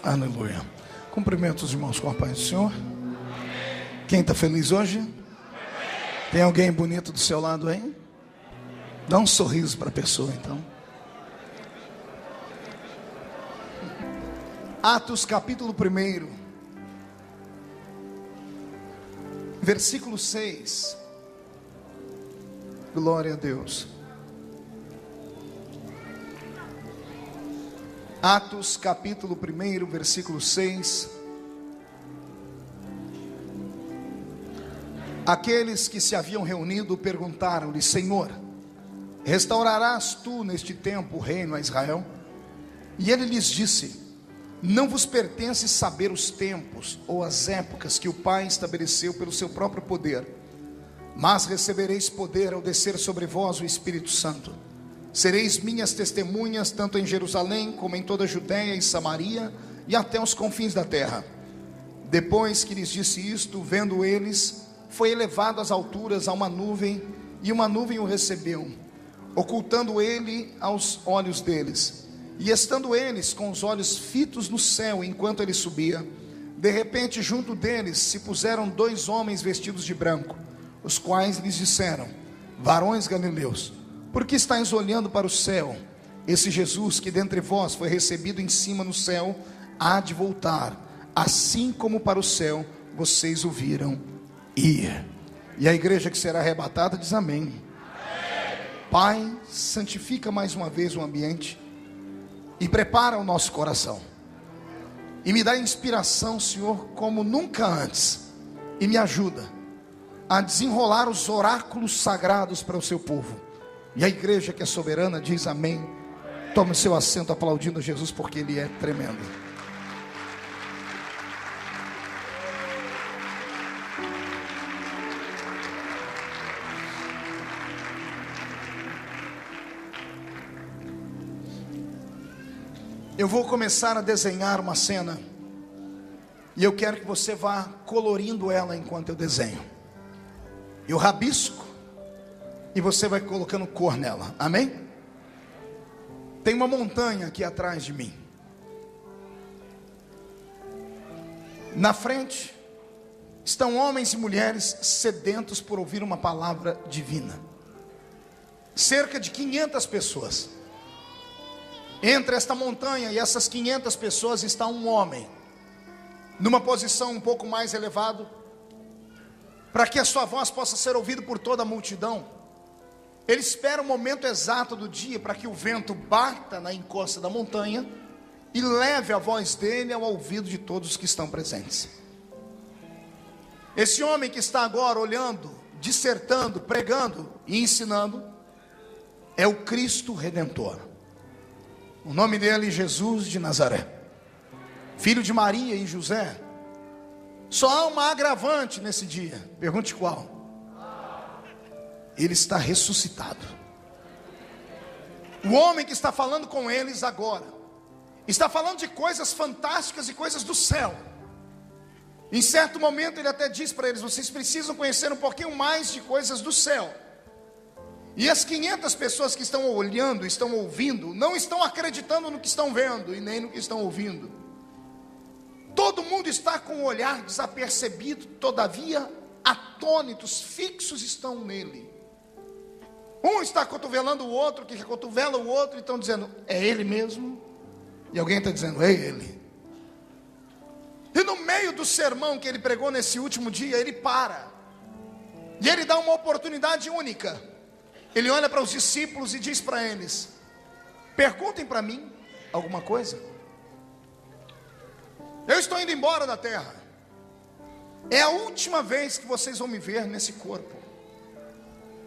Aleluia. Cumprimento os irmãos com a paz do Senhor. Quem está feliz hoje? Tem alguém bonito do seu lado aí? Dá um sorriso para a pessoa então. Atos capítulo 1, versículo 6. Glória a Deus. Atos capítulo 1, versículo 6. Aqueles que se haviam reunido perguntaram-lhe: Senhor, restaurarás tu neste tempo o reino a Israel? E ele lhes disse: não vos pertence saber os tempos ou as épocas que o Pai estabeleceu pelo seu próprio poder, mas recebereis poder ao descer sobre vós o Espírito Santo. Sereis minhas testemunhas tanto em Jerusalém como em toda a Judeia e Samaria e até os confins da terra. Depois que lhes disse isto, vendo eles, foi elevado às alturas a uma nuvem, e uma nuvem o recebeu, ocultando ele aos olhos deles. E estando eles com os olhos fitos no céu enquanto ele subia, de repente junto deles se puseram 2 homens vestidos de branco, os quais lhes disseram: varões galileus, por que estáis olhando para o céu? Esse Jesus que dentre vós foi recebido em cima no céu, há de voltar, assim como para o céu vocês o viram ir. E a igreja que será arrebatada diz amém. Pai, santifica mais uma vez o ambiente e prepara o nosso coração, e me dá inspiração, Senhor, como nunca antes, e me ajuda a desenrolar os oráculos sagrados para o seu povo. E a igreja que é soberana diz amém. Tome o seu assento aplaudindo Jesus, porque Ele é tremendo. Eu vou começar a desenhar uma cena, e eu quero que você vá colorindo ela enquanto eu desenho. Eu rabisco e você vai colocando cor nela, amém? Tem uma montanha aqui atrás de mim. Na frente estão homens e mulheres sedentos por ouvir uma palavra divina. Cerca de 500 pessoas. Entre esta montanha e essas 500 pessoas está um homem, numa posição um pouco mais elevada, para que a sua voz possa ser ouvida por toda a multidão. Ele espera o momento exato do dia para que o vento bata na encosta da montanha e leve a voz dele ao ouvido de todos os que estão presentes. Esse homem que está agora olhando, dissertando, pregando e ensinando é o Cristo Redentor. O nome dele é Jesus de Nazaré, filho de Maria e José. Só há uma agravante nesse dia. Pergunte qual? Ele está ressuscitado. O homem que está falando com eles agora está falando de coisas fantásticas e coisas do céu. Em certo momento ele até diz para eles: vocês precisam conhecer um pouquinho mais de coisas do céu. E as 500 pessoas que estão olhando, estão ouvindo, não estão acreditando no que estão vendo e nem no que estão ouvindo. Todo mundo está com o olhar desapercebido, todavia atônitos, fixos estão nele. Um está cotovelando o outro, que cotovela o outro, e estão dizendo: é ele mesmo? E alguém está dizendo: é ele. E no meio do sermão que ele pregou nesse último dia, ele para, e ele dá uma oportunidade única. Ele olha para os discípulos e diz para eles: perguntem para mim alguma coisa. Eu estou indo embora da terra. É a última vez que vocês vão me ver nesse corpo.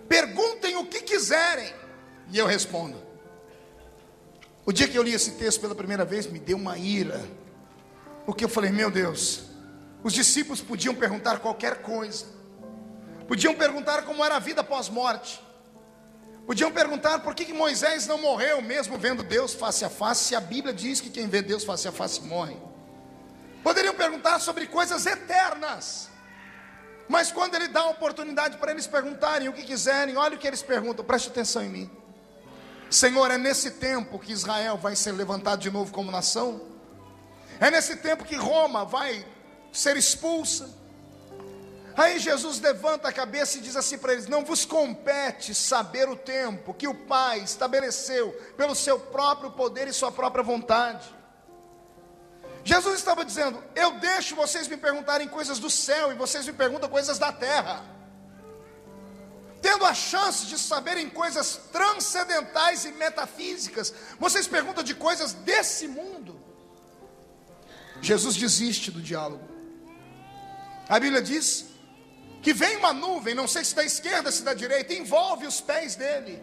Perguntem o que quiserem, e eu respondo. O dia que eu li esse texto pela primeira vez, me deu uma ira, porque eu falei: meu Deus, os discípulos podiam perguntar qualquer coisa. Podiam perguntar como era a vida pós-morte. Podiam perguntar por que Moisés não morreu, mesmo vendo Deus face a face, se a Bíblia diz que quem vê Deus face a face morre. Poderiam perguntar sobre coisas eternas. Mas quando ele dá a oportunidade para eles perguntarem o que quiserem, olha o que eles perguntam, preste atenção em mim. Senhor, é nesse tempo que Israel vai ser levantado de novo como nação? É nesse tempo que Roma vai ser expulsa. Aí Jesus levanta a cabeça e diz assim para eles: não vos compete saber o tempo que o Pai estabeleceu pelo seu próprio poder e sua própria vontade. Jesus estava dizendo: eu deixo vocês me perguntarem coisas do céu e vocês me perguntam coisas da terra, tendo a chance de saberem coisas transcendentais e metafísicas, vocês perguntam de coisas desse mundo. Jesus desiste do diálogo. A Bíblia diz que vem uma nuvem, não sei se da esquerda, se da direita, envolve os pés dele.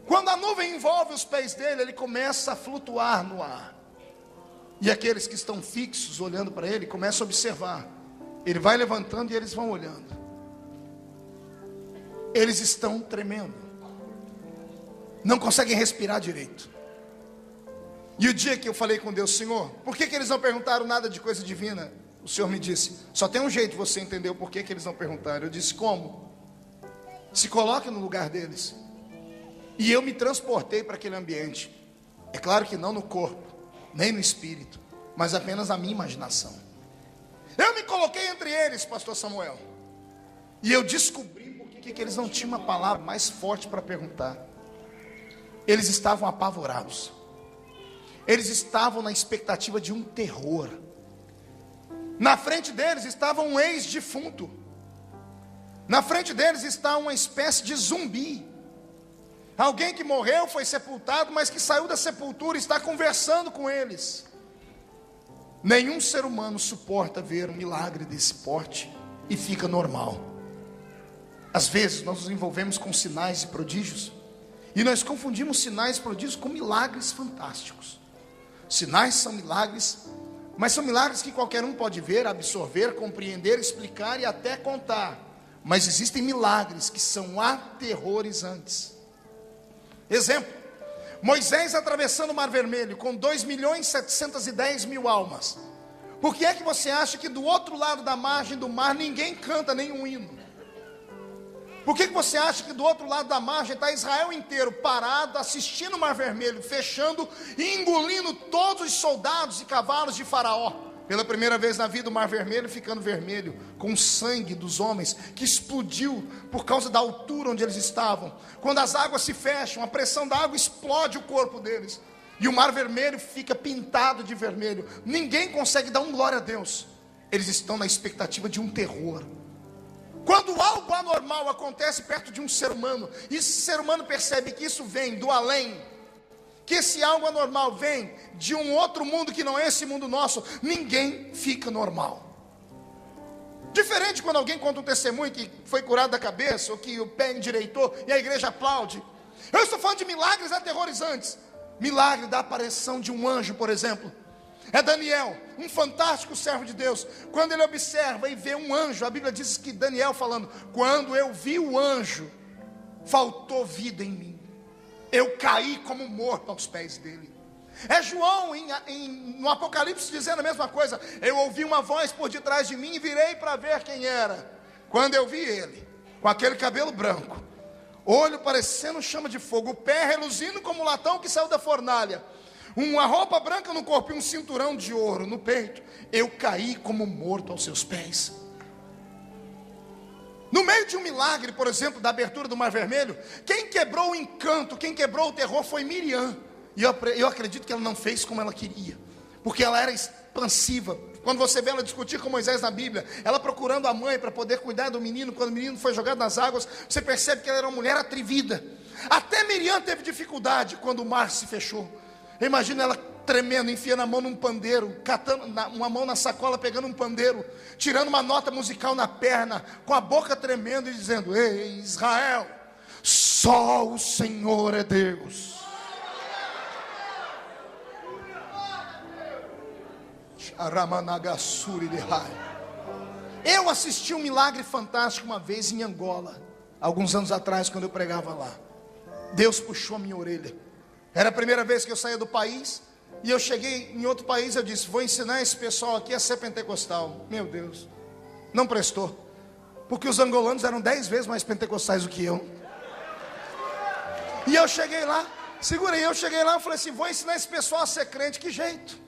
Quando a nuvem envolve os pés dele, ele começa a flutuar no ar. E aqueles que estão fixos olhando para ele começam a observar. Ele vai levantando e eles vão olhando. Eles estão tremendo, não conseguem respirar direito. E o dia que eu falei com Deus: Senhor, por que eles não perguntaram nada de coisa divina? O Senhor me disse: só tem um jeito de você entender o porquê que eles não perguntaram. Eu disse: como? Se coloque no lugar deles. E eu me transportei para aquele ambiente. É claro que não no corpo, nem no espírito, mas apenas na minha imaginação. Eu me coloquei entre eles, pastor Samuel, e eu descobri por que eles não tinham uma palavra mais forte para perguntar. Eles estavam apavorados. Eles estavam na expectativa de um terror. Na frente deles estava um ex-defunto. Na frente deles está uma espécie de zumbi. Alguém que morreu, foi sepultado, mas que saiu da sepultura e está conversando com eles. Nenhum ser humano suporta ver um milagre desse porte e fica normal. Às vezes nós nos envolvemos com sinais e prodígios, e nós confundimos sinais e prodígios com milagres fantásticos. Sinais são milagres, mas são milagres que qualquer um pode ver, absorver, compreender, explicar e até contar. Mas existem milagres que são aterrorizantes. Exemplo: Moisés atravessando o Mar Vermelho com 2.710.000 almas. Por que é que você acha que do outro lado da margem do mar ninguém canta nenhum hino? Por que você acha que do outro lado da margem está Israel inteiro parado, assistindo o Mar Vermelho, fechando e engolindo todos os soldados e cavalos de Faraó? Pela primeira vez na vida o Mar Vermelho ficando vermelho, com o sangue dos homens, que explodiu por causa da altura onde eles estavam. Quando as águas se fecham, a pressão da água explode o corpo deles, e o Mar Vermelho fica pintado de vermelho. Ninguém consegue dar um glória a Deus. Eles estão na expectativa de um terror. Quando algo anormal acontece perto de um ser humano, e esse ser humano percebe que isso vem do além, que esse algo anormal vem de um outro mundo que não é esse mundo nosso, ninguém fica normal. Diferente quando alguém conta um testemunho que foi curado da cabeça, ou que o pé endireitou e a igreja aplaude. Eu estou falando de milagres aterrorizantes. Milagre da aparição de um anjo, por exemplo. É Daniel, um fantástico servo de Deus. Quando ele observa e vê um anjo, a Bíblia diz que Daniel falando: quando eu vi o anjo, faltou vida em mim. Eu caí como morto aos pés dele. É João no Apocalipse dizendo a mesma coisa: eu ouvi uma voz por detrás de mim e virei para ver quem era. Quando eu vi ele, com aquele cabelo branco, olho parecendo chama de fogo, o pé reluzindo como latão que saiu da fornalha, uma roupa branca no corpo e um cinturão de ouro no peito, eu caí como morto aos seus pés. No meio de um milagre, por exemplo, da abertura do Mar Vermelho, quem quebrou o encanto, quem quebrou o terror foi Miriam. E eu acredito que ela não fez como ela queria, porque ela era expansiva. Quando você vê ela discutir com Moisés na Bíblia, ela procurando a mãe para poder cuidar do menino, quando o menino foi jogado nas águas, você percebe que ela era uma mulher atrevida. Até Miriam teve dificuldade quando o mar se fechou. Imagina ela tremendo, enfiando a mão num pandeiro, catando uma mão na sacola, pegando um pandeiro, tirando uma nota musical na perna, com a boca tremendo e dizendo: ei, Israel, só o Senhor é Deus. Eu assisti um milagre fantástico uma vez em Angola, alguns anos atrás, quando eu pregava lá. Deus puxou a minha orelha. Era a primeira vez que eu saía do país, e eu cheguei em outro país. Eu disse: vou ensinar esse pessoal aqui a ser pentecostal. Meu Deus, não prestou, porque os angolanos eram 10 vezes mais pentecostais do que eu. E eu cheguei lá, segurei, eu cheguei lá e falei assim: vou ensinar esse pessoal a ser crente. Que jeito?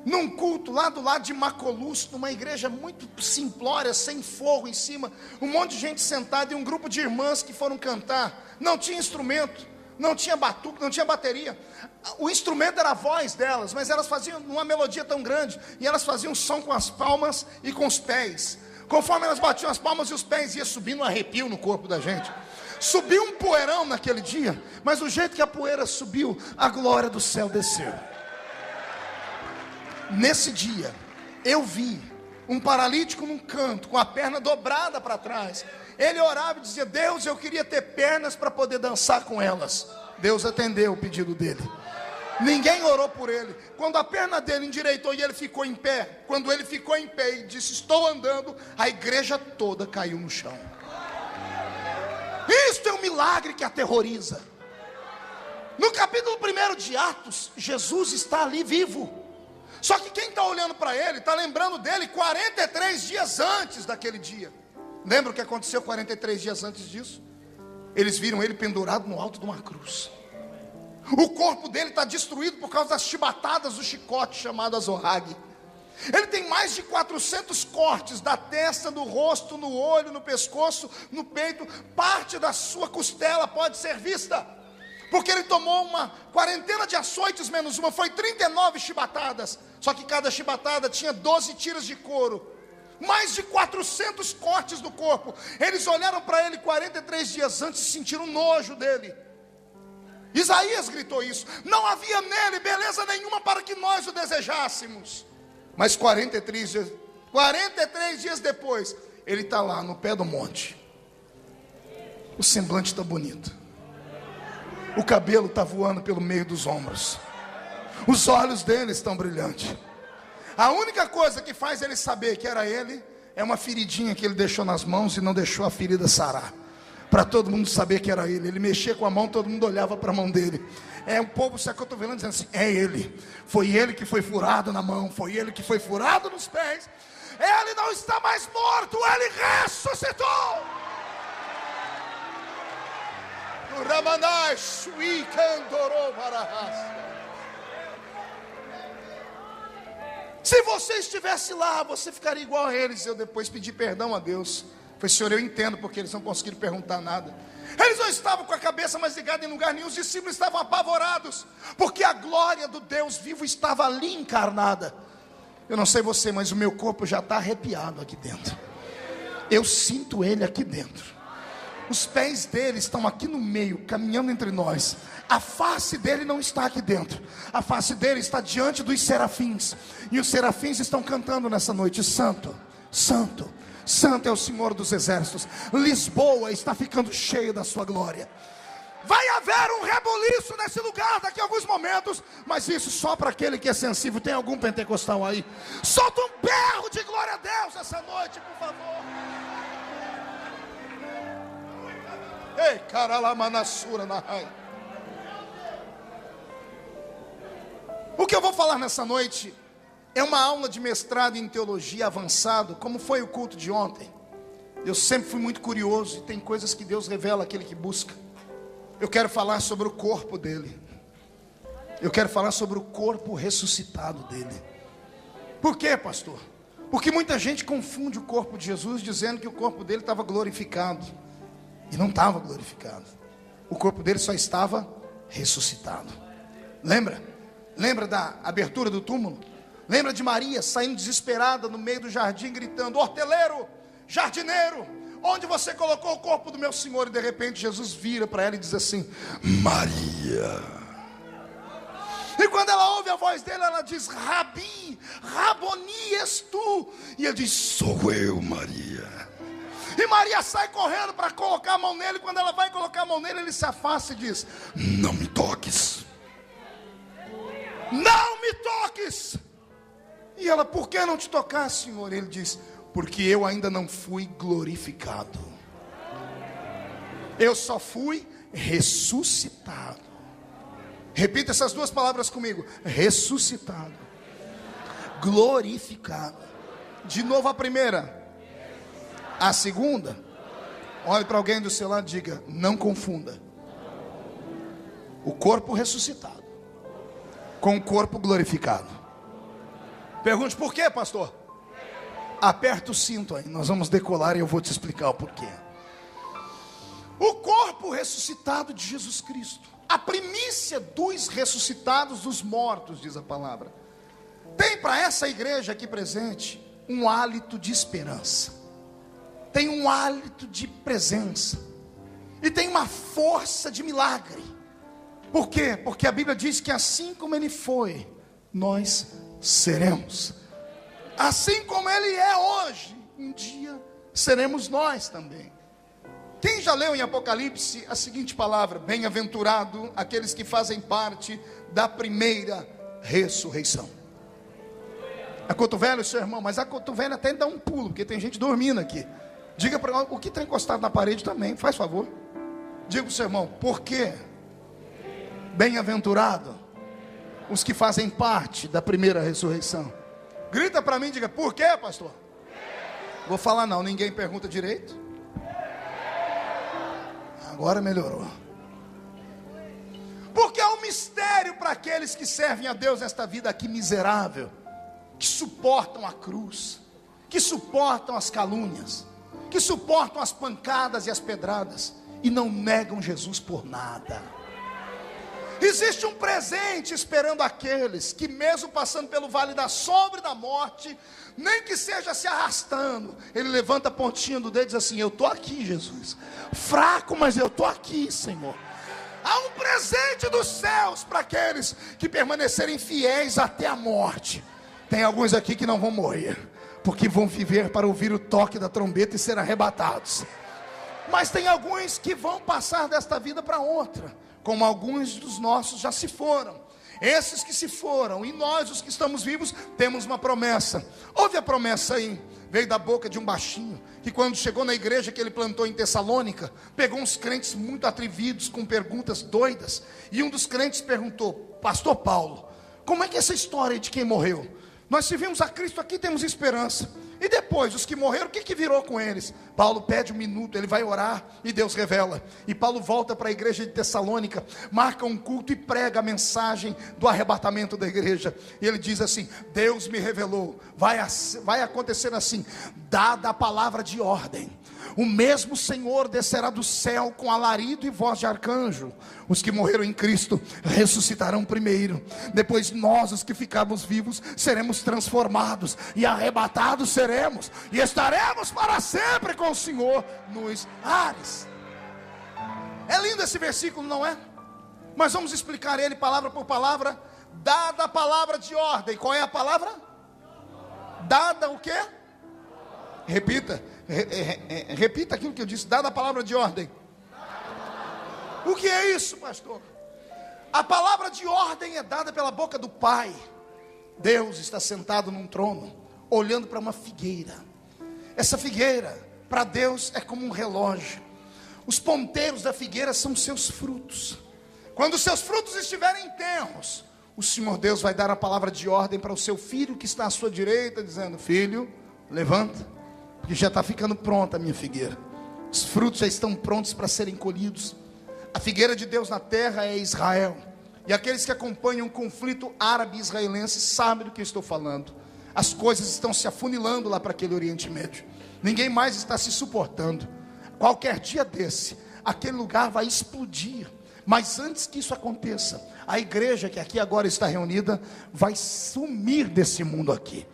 num culto lá do lado de Macoluço, numa igreja muito simplória, sem forro em cima, um monte de gente sentada e um grupo de irmãs que foram cantar. Não tinha instrumento, não tinha batuque, não tinha bateria. O instrumento era a voz delas, mas elas faziam uma melodia tão grande, e elas faziam som com as palmas e com os pés. Conforme elas batiam as palmas e os pés, ia subindo um arrepio no corpo da gente. Subiu um poeirão naquele dia, mas o jeito que a poeira subiu, a glória do céu desceu. Nesse dia, eu vi um paralítico num canto, com a perna dobrada para trás. Ele orava e dizia: Deus, eu queria ter pernas para poder dançar com elas. Deus atendeu o pedido dele. Ninguém orou por ele. Quando a perna dele endireitou e ele ficou em pé, quando ele ficou em pé e disse: estou andando, a igreja toda caiu no chão. Isto é um milagre que aterroriza. No capítulo 1 de Atos, Jesus está ali vivo. Só que quem está olhando para ele, está lembrando dele 43 dias antes daquele dia. Lembra o que aconteceu 43 dias antes disso? Eles viram ele pendurado no alto de uma cruz. O corpo dele está destruído por causa das chibatadas do chicote chamado azorrague. Ele tem mais de 400 cortes, da testa, no rosto, no olho, no pescoço, no peito. Parte da sua costela pode ser vista, porque ele tomou uma quarentena de açoites menos uma, foi 39 chibatadas. Só que cada chibatada tinha 12 tiras de couro. Mais de 400 cortes no corpo. Eles olharam para ele 43 dias antes e sentiram nojo dele. Isaías gritou isso: não havia nele beleza nenhuma para que nós o desejássemos. Mas 43 dias depois, ele está lá no pé do monte. O semblante está bonito, o cabelo está voando pelo meio dos ombros, os olhos dele estão brilhantes. A única coisa que faz ele saber que era ele é uma feridinha que ele deixou nas mãos e não deixou a ferida sarar, para todo mundo saber que era ele. Ele mexia com a mão, todo mundo olhava para a mão dele. O povo se acotovelando dizendo assim: é ele, foi ele que foi furado na mão, foi ele que foi furado nos pés. Ele não está mais morto, ele ressuscitou. Se você estivesse lá, você ficaria igual a eles. Eu depois pedi perdão a Deus. Falei: Senhor, eu entendo porque eles não conseguiram perguntar nada. Eles não estavam com a cabeça mais ligada em lugar nenhum. Os discípulos estavam apavorados, porque a glória do Deus vivo estava ali encarnada. Eu não sei você, mas o meu corpo já está arrepiado aqui dentro. Eu sinto ele aqui dentro. Os pés dele estão aqui no meio, caminhando entre nós. A face dele não está aqui dentro. A face dele está diante dos serafins. E os serafins estão cantando nessa noite: Santo, Santo, Santo é o Senhor dos exércitos. Lisboa está ficando cheia da sua glória. Vai haver um rebuliço nesse lugar daqui a alguns momentos, mas isso só para aquele que é sensível. Tem algum pentecostal aí? Solta um berro de glória a Deus essa noite, por favor. Ei, caralamanasura na raia. O que eu vou falar nessa noite é uma aula de mestrado em teologia avançado, como foi o culto de ontem. Eu sempre fui muito curioso, e tem coisas que Deus revela àquele que busca. Eu quero falar sobre o corpo dele. Eu quero falar sobre o corpo ressuscitado dele. Por quê, pastor? Porque muita gente confunde o corpo de Jesus, dizendo que o corpo dele estava glorificado. E não estava glorificado. O corpo dele só estava ressuscitado. Lembra da abertura do túmulo? Lembra de Maria saindo desesperada no meio do jardim, gritando: horteleiro, jardineiro, onde você colocou o corpo do meu Senhor? E de repente Jesus vira para ela e diz assim: Maria. E quando ela ouve a voz dele, ela diz: Rabi, Raboni és tu. E ele diz: sou eu, Maria. E Maria sai correndo para colocar a mão nele. Quando ela vai colocar a mão nele, ele se afasta e diz: não me toques. Não me toques. E ela: por que não te tocar, Senhor? Ele diz: porque eu ainda não fui glorificado. Eu só fui ressuscitado. Repita essas duas palavras comigo: ressuscitado, glorificado. De novo a primeira. A segunda, olhe para alguém do seu lado e diga: não confunda o corpo ressuscitado com o corpo glorificado. Pergunte por quê, pastor? Aperta o cinto aí, nós vamos decolar e eu vou te explicar o porquê. O corpo ressuscitado de Jesus Cristo, a primícia dos ressuscitados dos mortos, diz a palavra, tem para essa igreja aqui presente um hálito de esperança, tem um hálito de presença, e tem uma força de milagre. Por quê? Porque a Bíblia diz que assim como Ele foi, nós seremos. Assim como Ele é hoje, um dia seremos nós também. Quem já leu em Apocalipse a seguinte palavra: bem-aventurado aqueles que fazem parte da primeira ressurreição. Acotovela o seu irmão, mas a cotovela até dá um pulo, porque tem gente dormindo aqui. Diga para o que está encostado na parede também, faz favor. Diga para o seu irmão: por quê? Bem-aventurado os que fazem parte da primeira ressurreição. Grita para mim, diga: por quê, pastor? Vou falar não, ninguém pergunta direito. Agora melhorou. Porque é um mistério para aqueles que servem a Deus nesta vida aqui miserável, que suportam a cruz, que suportam as calúnias, que suportam as pancadas e as pedradas, e não negam Jesus por nada. Existe um presente esperando aqueles que, mesmo passando pelo vale da sombra e da morte, nem que seja se arrastando, ele levanta a pontinha do dedo e diz assim: eu estou aqui, Jesus, fraco, mas eu estou aqui, Senhor. Há um presente dos céus para aqueles que permanecerem fiéis até a morte. Tem alguns aqui que não vão morrer, porque vão viver para ouvir o toque da trombeta e ser arrebatados. Mas tem alguns que vão passar desta vida para outra, como alguns dos nossos já se foram. Esses que se foram, e nós os que estamos vivos, temos uma promessa. Ouve a promessa aí, veio da boca de um baixinho, que quando chegou na igreja que ele plantou em Tessalônica, pegou uns crentes muito atrevidos, com perguntas doidas, e um dos crentes perguntou: pastor Paulo, como é que é essa história de quem morreu? Nós servimos a Cristo aqui, temos esperança. E depois, os que morreram, o que virou com eles? Paulo pede um minuto, ele vai orar e Deus revela. E Paulo volta para a igreja de Tessalônica, marca um culto e prega a mensagem do arrebatamento da igreja. E ele diz assim: Deus me revelou, vai acontecer assim, dada a palavra de ordem, o mesmo Senhor descerá do céu com alarido e voz de arcanjo. Os que morreram em Cristo ressuscitarão primeiro. Depois nós, os que ficarmos vivos, seremos transformados e arrebatados seremos, e estaremos para sempre com o Senhor nos ares. É lindo esse versículo, não é? Mas vamos explicar ele palavra por palavra. Dada a palavra de ordem. Qual é a palavra? Dada o quê? Repita. Repita aquilo que eu disse. Dada a palavra de ordem. O que é isso, pastor? A palavra de ordem é dada pela boca do Pai. Deus está sentado num trono, olhando para uma figueira. Essa figueira, para Deus, é como um relógio. Os ponteiros da figueira são seus frutos. Quando os seus frutos estiverem tenros, o Senhor Deus vai dar a palavra de ordem para o seu filho que está à sua direita, dizendo: filho, levanta, porque já está ficando pronta a minha figueira. Os frutos já estão prontos para serem colhidos. A figueira de Deus na terra é Israel. E aqueles que acompanham o conflito árabe-israelense sabem do que eu estou falando. As coisas estão se afunilando lá para aquele Oriente Médio. Ninguém mais está se suportando. Qualquer dia desse, aquele lugar vai explodir. Mas antes que isso aconteça, a igreja que aqui agora está reunida vai sumir desse mundo aqui.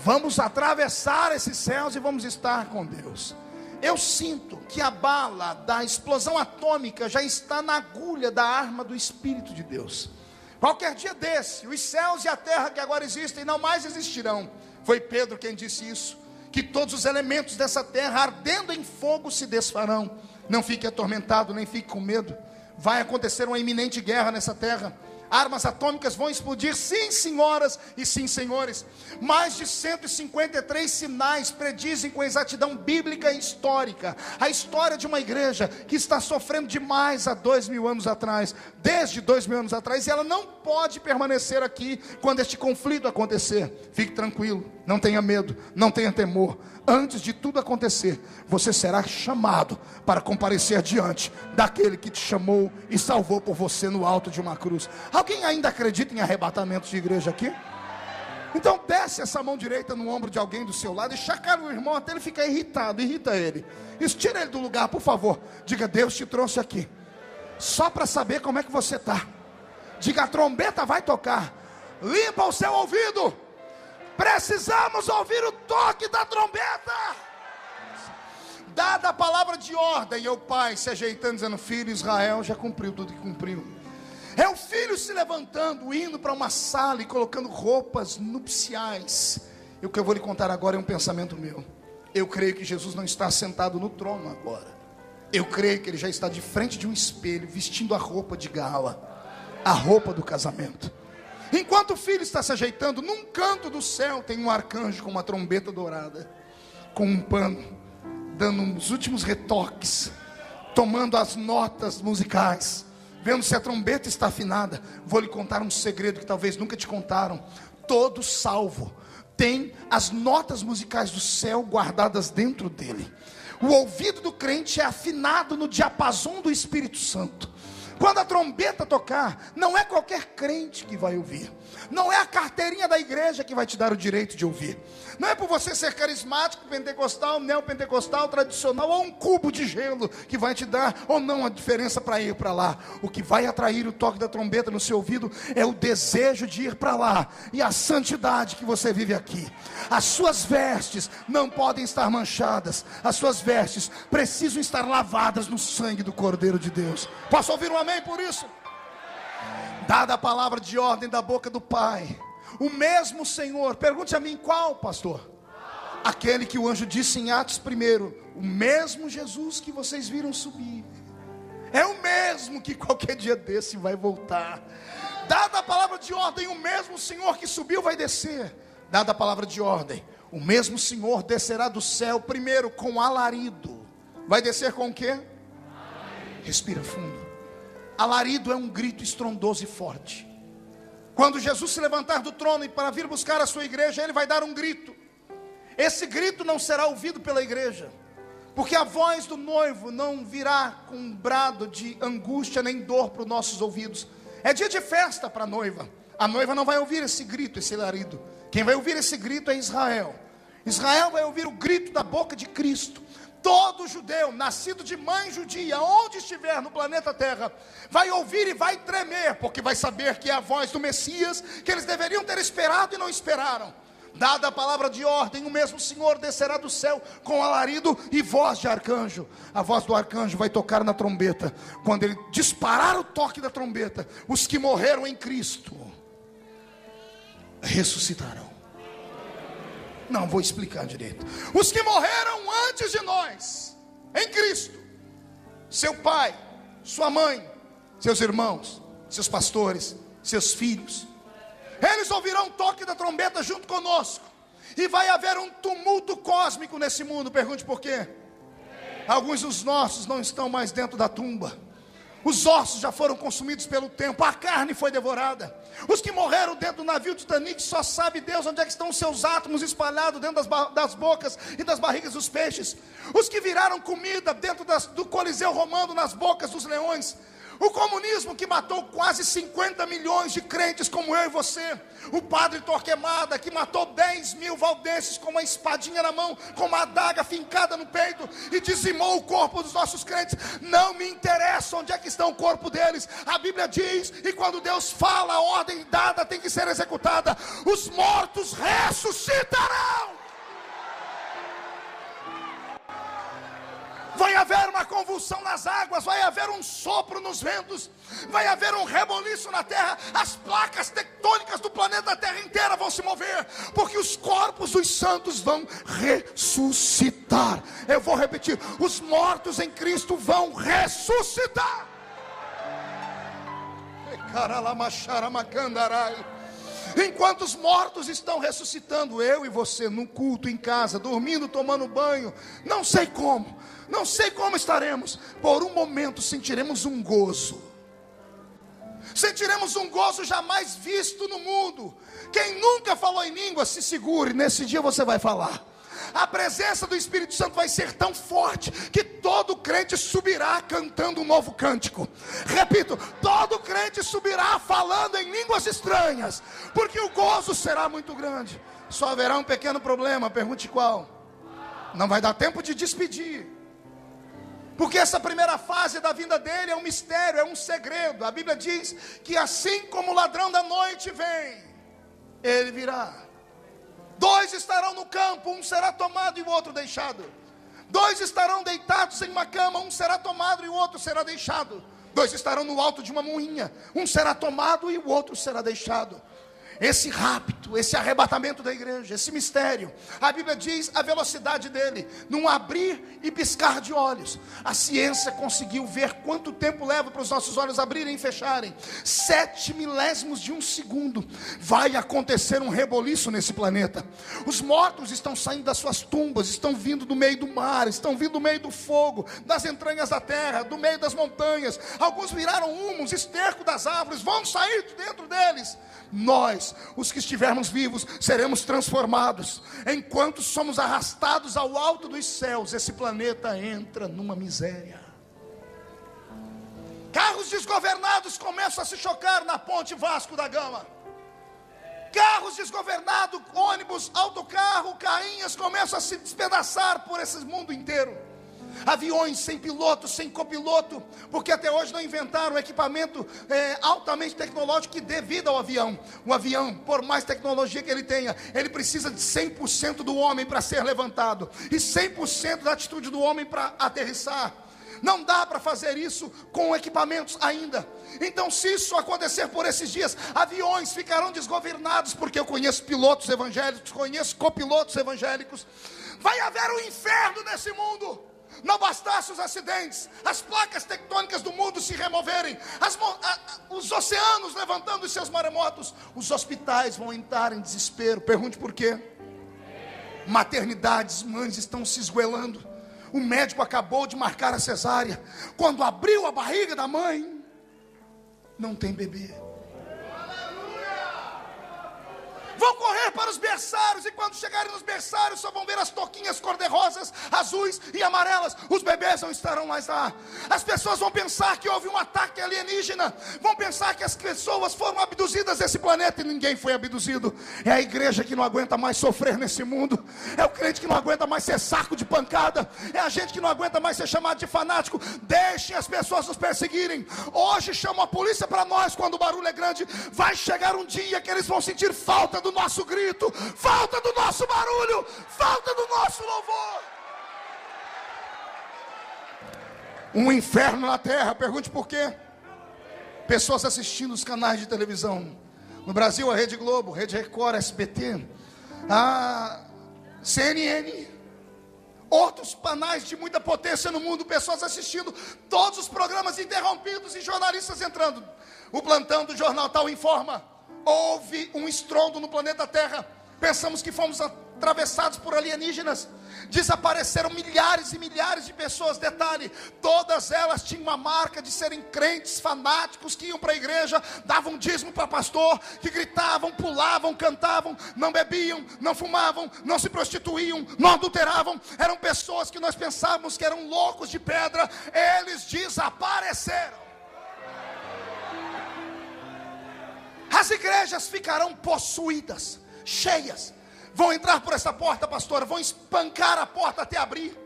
Vamos atravessar esses céus e vamos estar com Deus. Eu sinto que a bala da explosão atômica já está na agulha da arma do Espírito de Deus. Qualquer dia desse, os céus e a terra que agora existem não mais existirão. Foi Pedro quem disse isso, que todos os elementos dessa terra ardendo em fogo se desfarão. Não fique atormentado, nem fique com medo. Vai acontecer uma iminente guerra nessa terra. Armas atômicas vão explodir, sim senhoras e sim senhores. Mais de 153 sinais predizem com exatidão bíblica e histórica a história de uma igreja que está sofrendo demais há 2000 anos atrás, desde 2000 anos atrás, e ela não pode permanecer aqui quando este conflito acontecer. Fique tranquilo, não tenha medo, não tenha temor. Antes de tudo acontecer, você será chamado para comparecer diante daquele que te chamou e salvou por você no alto de uma cruz. Alguém ainda acredita em arrebatamento de igreja aqui? Então desce essa mão direita no ombro de alguém do seu lado e chacoalha o irmão até ele ficar irritado. Irrita ele. Tira ele do lugar, por favor. Diga: Deus te trouxe aqui só para saber como é que você está. Diga: a trombeta vai tocar. Limpa o seu ouvido. Precisamos ouvir o toque da trombeta. Dada a palavra de ordem, o pai se ajeitando, dizendo: filho, Israel já cumpriu tudo que cumpriu. É o filho se levantando, indo para uma sala e colocando roupas nupciais. E o que eu vou lhe contar agora é um pensamento meu. Eu creio que Jesus não está sentado no trono agora. Eu creio que ele já está de frente de um espelho, vestindo a roupa de gala, a roupa do casamento. Enquanto o filho está se ajeitando, num canto do céu tem um arcanjo com uma trombeta dourada, com um pano, dando os últimos retoques, tomando as notas musicais, vendo se a trombeta está afinada. Vou lhe contar um segredo que talvez nunca te contaram. Todo salvo tem as notas musicais do céu guardadas dentro dele. O ouvido do crente é afinado no diapasão do Espírito Santo. Quando a trombeta tocar, não é qualquer crente que vai ouvir. Não é a carteirinha da igreja que vai te dar o direito de ouvir. Não é por você ser carismático, pentecostal, neopentecostal, tradicional, ou um cubo de gelo que vai te dar ou não a diferença para ir para lá. O que vai atrair o toque da trombeta no seu ouvido é o desejo de ir para lá e a santidade que você vive aqui. As suas vestes não podem estar manchadas. As suas vestes precisam estar lavadas no sangue do Cordeiro de Deus. Posso ouvir um amém por isso? Dada a palavra de ordem da boca do Pai, o mesmo Senhor, pergunte a mim: qual, pastor? Aquele que o anjo disse em Atos 1, o mesmo Jesus que vocês viram subir, é o mesmo que qualquer dia desse vai voltar. Dada a palavra de ordem, o mesmo Senhor que subiu vai descer. Dada a palavra de ordem, o mesmo Senhor descerá do céu primeiro com alarido. Vai descer com o quê? Respira fundo. Alarido é um grito estrondoso e forte. Quando Jesus se levantar do trono e para vir buscar a sua igreja, ele vai dar um grito. Esse grito não será ouvido pela igreja, porque a voz do noivo não virá com um brado de angústia nem dor para os nossos ouvidos. É dia de festa para a noiva não vai ouvir esse grito, esse alarido. Quem vai ouvir esse grito é Israel. Israel vai ouvir o grito da boca de Cristo. Todo judeu, nascido de mãe judia, onde estiver no planeta Terra, vai ouvir e vai tremer, porque vai saber que é a voz do Messias, que eles deveriam ter esperado e não esperaram. Dada a palavra de ordem, o mesmo Senhor descerá do céu com alarido e voz de arcanjo. A voz do arcanjo vai tocar na trombeta. Quando ele disparar o toque da trombeta, os que morreram em Cristo ressuscitarão. Não vou explicar direito. Os que morreram antes de nós, em Cristo, seu pai, sua mãe, seus irmãos, seus pastores, seus filhos, eles ouvirão o toque da trombeta junto conosco. E vai haver um tumulto cósmico nesse mundo. Pergunte por quê? Alguns dos nossos não estão mais dentro da tumba. Os ossos já foram consumidos pelo tempo, a carne foi devorada. Os que morreram dentro do navio Titanic, só sabe Deus onde é que estão os seus átomos espalhados dentro das bocas e das barrigas dos peixes. Os que viraram comida dentro do Coliseu Romano, nas bocas dos leões. O comunismo que matou quase 50 milhões de crentes como eu e você. O padre Torquemada que matou 10 mil valdenses com uma espadinha na mão, com uma adaga fincada no peito e dizimou o corpo dos nossos crentes. Não me interessa onde é que está o corpo deles. A Bíblia diz, e quando Deus fala, a ordem dada tem que ser executada. Os mortos ressuscitarão. Vai haver uma convulsão nas águas, vai haver um sopro nos ventos, vai haver um reboliço na terra. As placas tectônicas do planeta Terra inteira vão se mover, porque os corpos dos santos vão ressuscitar. Eu vou repetir: os mortos em Cristo vão ressuscitar. Enquanto os mortos estão ressuscitando, eu e você no culto, em casa, dormindo, tomando banho, não sei como estaremos. Por um momento sentiremos um gozo. Sentiremos um gozo jamais visto no mundo. Quem nunca falou em língua, se segure, nesse dia você vai falar. a presença do Espírito Santo vai ser tão forte que todo crente subirá cantando um novo cântico. Repito, todo crente subirá falando em línguas estranhas, porque o gozo será muito grande. Só haverá um pequeno problema, pergunte qual? Não vai dar tempo de despedir, porque essa primeira fase da vinda dele é um mistério, é um segredo. A Bíblia diz que assim como o ladrão da noite vem, ele virá. 2 estarão no campo, um será tomado e o outro deixado. 2 estarão deitados em uma cama, um será tomado e o outro será deixado. 2 estarão no alto de uma moinha, um será tomado e o outro será deixado. Esse rapto, esse arrebatamento da igreja, esse mistério, a Bíblia diz a velocidade dele, num abrir e piscar de olhos. A ciência conseguiu ver quanto tempo leva para os nossos olhos abrirem e fecharem. 7 milésimos de um segundo. Vai acontecer um reboliço nesse planeta. Os mortos estão saindo das suas tumbas, estão vindo do meio do mar, estão vindo do meio do fogo, das entranhas da terra, do meio das montanhas. Alguns viraram humus, esterco das árvores, vão sair de dentro deles. Nós, os que estivermos vivos, seremos transformados. Enquanto somos arrastados ao alto dos céus, esse planeta entra numa miséria. Carros desgovernados começam a se chocar na ponte Vasco da Gama. Carros desgovernados, ônibus, autocarro, carrinhas começam a se despedaçar por esse mundo inteiro. Aviões sem piloto, sem copiloto, porque até hoje não inventaram um equipamento altamente tecnológico que dê vida ao avião. O avião, por mais tecnologia que ele tenha, ele precisa de 100% do homem para ser levantado, e 100% da atitude do homem para aterrissar. Não dá para fazer isso com equipamentos ainda. Então, se isso acontecer por esses dias, aviões ficarão desgovernados, porque eu conheço pilotos evangélicos, conheço copilotos evangélicos. Vai haver um inferno nesse mundo. Não bastasse os acidentes, as placas tectônicas do mundo se removerem, os oceanos levantando os seus maremotos, os hospitais vão entrar em desespero. Pergunte por quê? Maternidades, mães estão se esgoelando. O médico acabou de marcar a cesárea. Quando abriu a barriga da mãe, não tem bebê. Vão correr para os berçários, e quando chegarem nos berçários, só vão ver as toquinhas cor-de-rosas, azuis e amarelas. Os bebês não estarão mais lá. As pessoas vão pensar que houve um ataque alienígena, vão pensar que as pessoas foram abduzidas desse planeta, e ninguém foi abduzido. É a igreja que não aguenta mais sofrer nesse mundo, é o crente que não aguenta mais ser saco de pancada, é a gente que não aguenta mais ser chamado de fanático. Deixem as pessoas nos perseguirem. Hoje chamam a polícia para nós quando o barulho é grande. Vai chegar um dia que eles vão sentir falta do nosso grito, falta do nosso barulho, falta do nosso louvor. Um inferno na terra. Pergunte por quê? Pessoas assistindo os canais de televisão. No Brasil, a Rede Globo, Rede Record, SBT, a CNN, outros canais de muita potência no mundo, pessoas assistindo todos os programas interrompidos e jornalistas entrando. O plantão do jornal tal informa: houve um estrondo no planeta Terra. Pensamos que fomos atravessados por alienígenas. Desapareceram milhares e milhares de pessoas. Detalhe, todas elas tinham uma marca de serem crentes fanáticos, que iam para a igreja, davam dízimo para pastor, que gritavam, pulavam, cantavam, não bebiam, não fumavam, não se prostituíam, não adulteravam. Eram pessoas que nós pensávamos que eram loucos de pedra. Eles desapareceram. As igrejas ficarão possuídas, cheias. Vão entrar por essa porta, pastora, vão espancar a porta até abrir.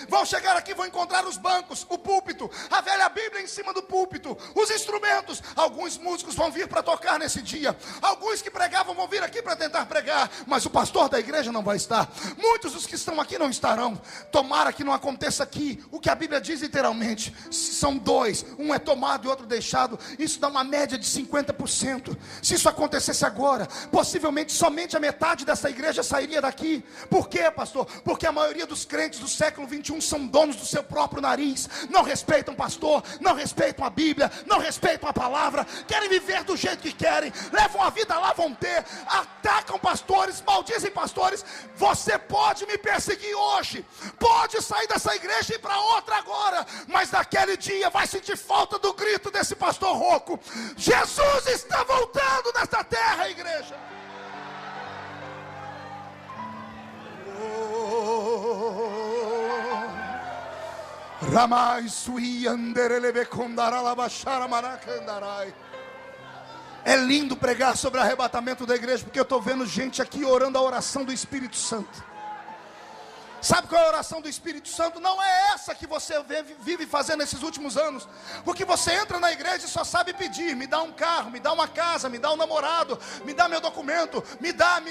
Vão chegar aqui, vão encontrar os bancos, o púlpito, a velha Bíblia em cima do púlpito, os instrumentos. Alguns músicos vão vir para tocar nesse dia. Alguns que pregavam vão vir aqui para tentar pregar, mas o pastor da igreja não vai estar. Muitos dos que estão aqui não estarão. Tomara que não aconteça aqui o que a Bíblia diz literalmente. São 2, um é tomado e outro deixado. Isso dá uma média de 50%. Se isso acontecesse agora, possivelmente somente a metade dessa igreja sairia daqui. Por quê, pastor? Porque a maioria dos crentes do século 21 são donos do seu próprio nariz. Não respeitam pastor, não respeitam a Bíblia, não respeitam a palavra. Querem viver do jeito que querem, levam a vida lá, vão ter, atacam pastores, maldizem pastores. Você pode me perseguir hoje, pode sair dessa igreja e ir para outra agora, mas naquele dia vai sentir falta do grito desse pastor rouco. Jesus está voltando nesta terra, igreja. Oh, É lindo pregar sobre o arrebatamento da igreja, porque eu estou vendo gente aqui orando a oração do Espírito Santo. Sabe qual é a oração do Espírito Santo? Não é essa que você vive fazendo nesses últimos anos. Porque você entra na igreja e só sabe pedir: me dá um carro, me dá uma casa, me dá um namorado, me dá meu documento, me dá.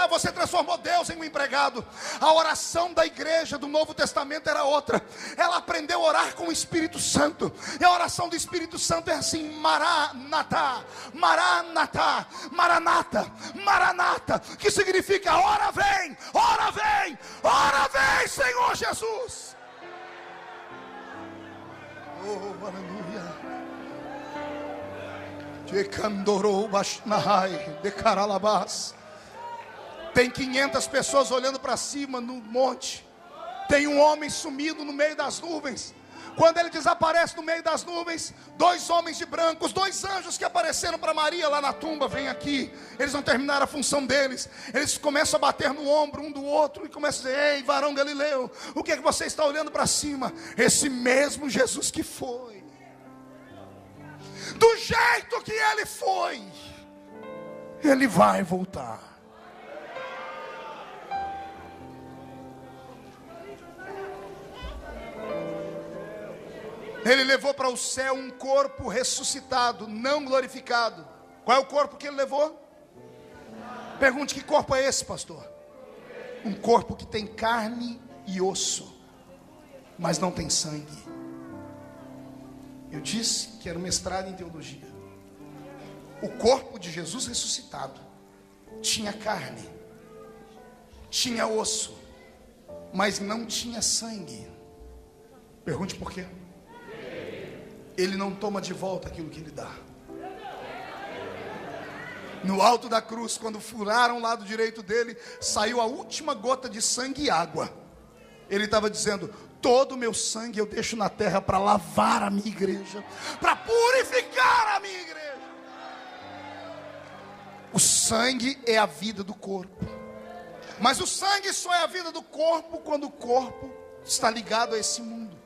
Você transformou Deus em um empregado. A oração da igreja do Novo Testamento era outra. Ela aprendeu a orar com o Espírito Santo. E a oração do Espírito Santo é assim: Maranatá, Maranatá, Maranata, Maranata, que significa ora vem, ora vem. Ora vem, Senhor Jesus. Oh, aleluia. Tem 500 pessoas olhando para cima no monte. Tem um homem sumido no meio das nuvens. Quando ele desaparece no meio das nuvens, 2 homens de branco, os 2 anjos que apareceram para Maria lá na tumba, vêm aqui. Eles não terminaram a função deles. Eles começam a bater no ombro um do outro e começam a dizer: ei, varão Galileu, o que é que você está olhando para cima? Esse mesmo Jesus que foi, do jeito que ele foi, ele vai voltar. Ele levou para o céu um corpo ressuscitado, não glorificado. Qual é o corpo que ele levou? Pergunte: que corpo é esse, pastor? Um corpo que tem carne e osso, mas não tem sangue. Eu disse que era um mestrado em teologia. O corpo de Jesus ressuscitado tinha carne, tinha osso, mas não tinha sangue. Pergunte por quê? Ele não toma de volta aquilo que ele dá. No alto da cruz, quando furaram o lado direito dele, saiu a última gota de sangue e água. Ele estava dizendo: todo o meu sangue eu deixo na terra para lavar a minha igreja, para purificar a minha igreja. O sangue é a vida do corpo. Mas o sangue só é a vida do corpo quando o corpo está ligado a esse mundo.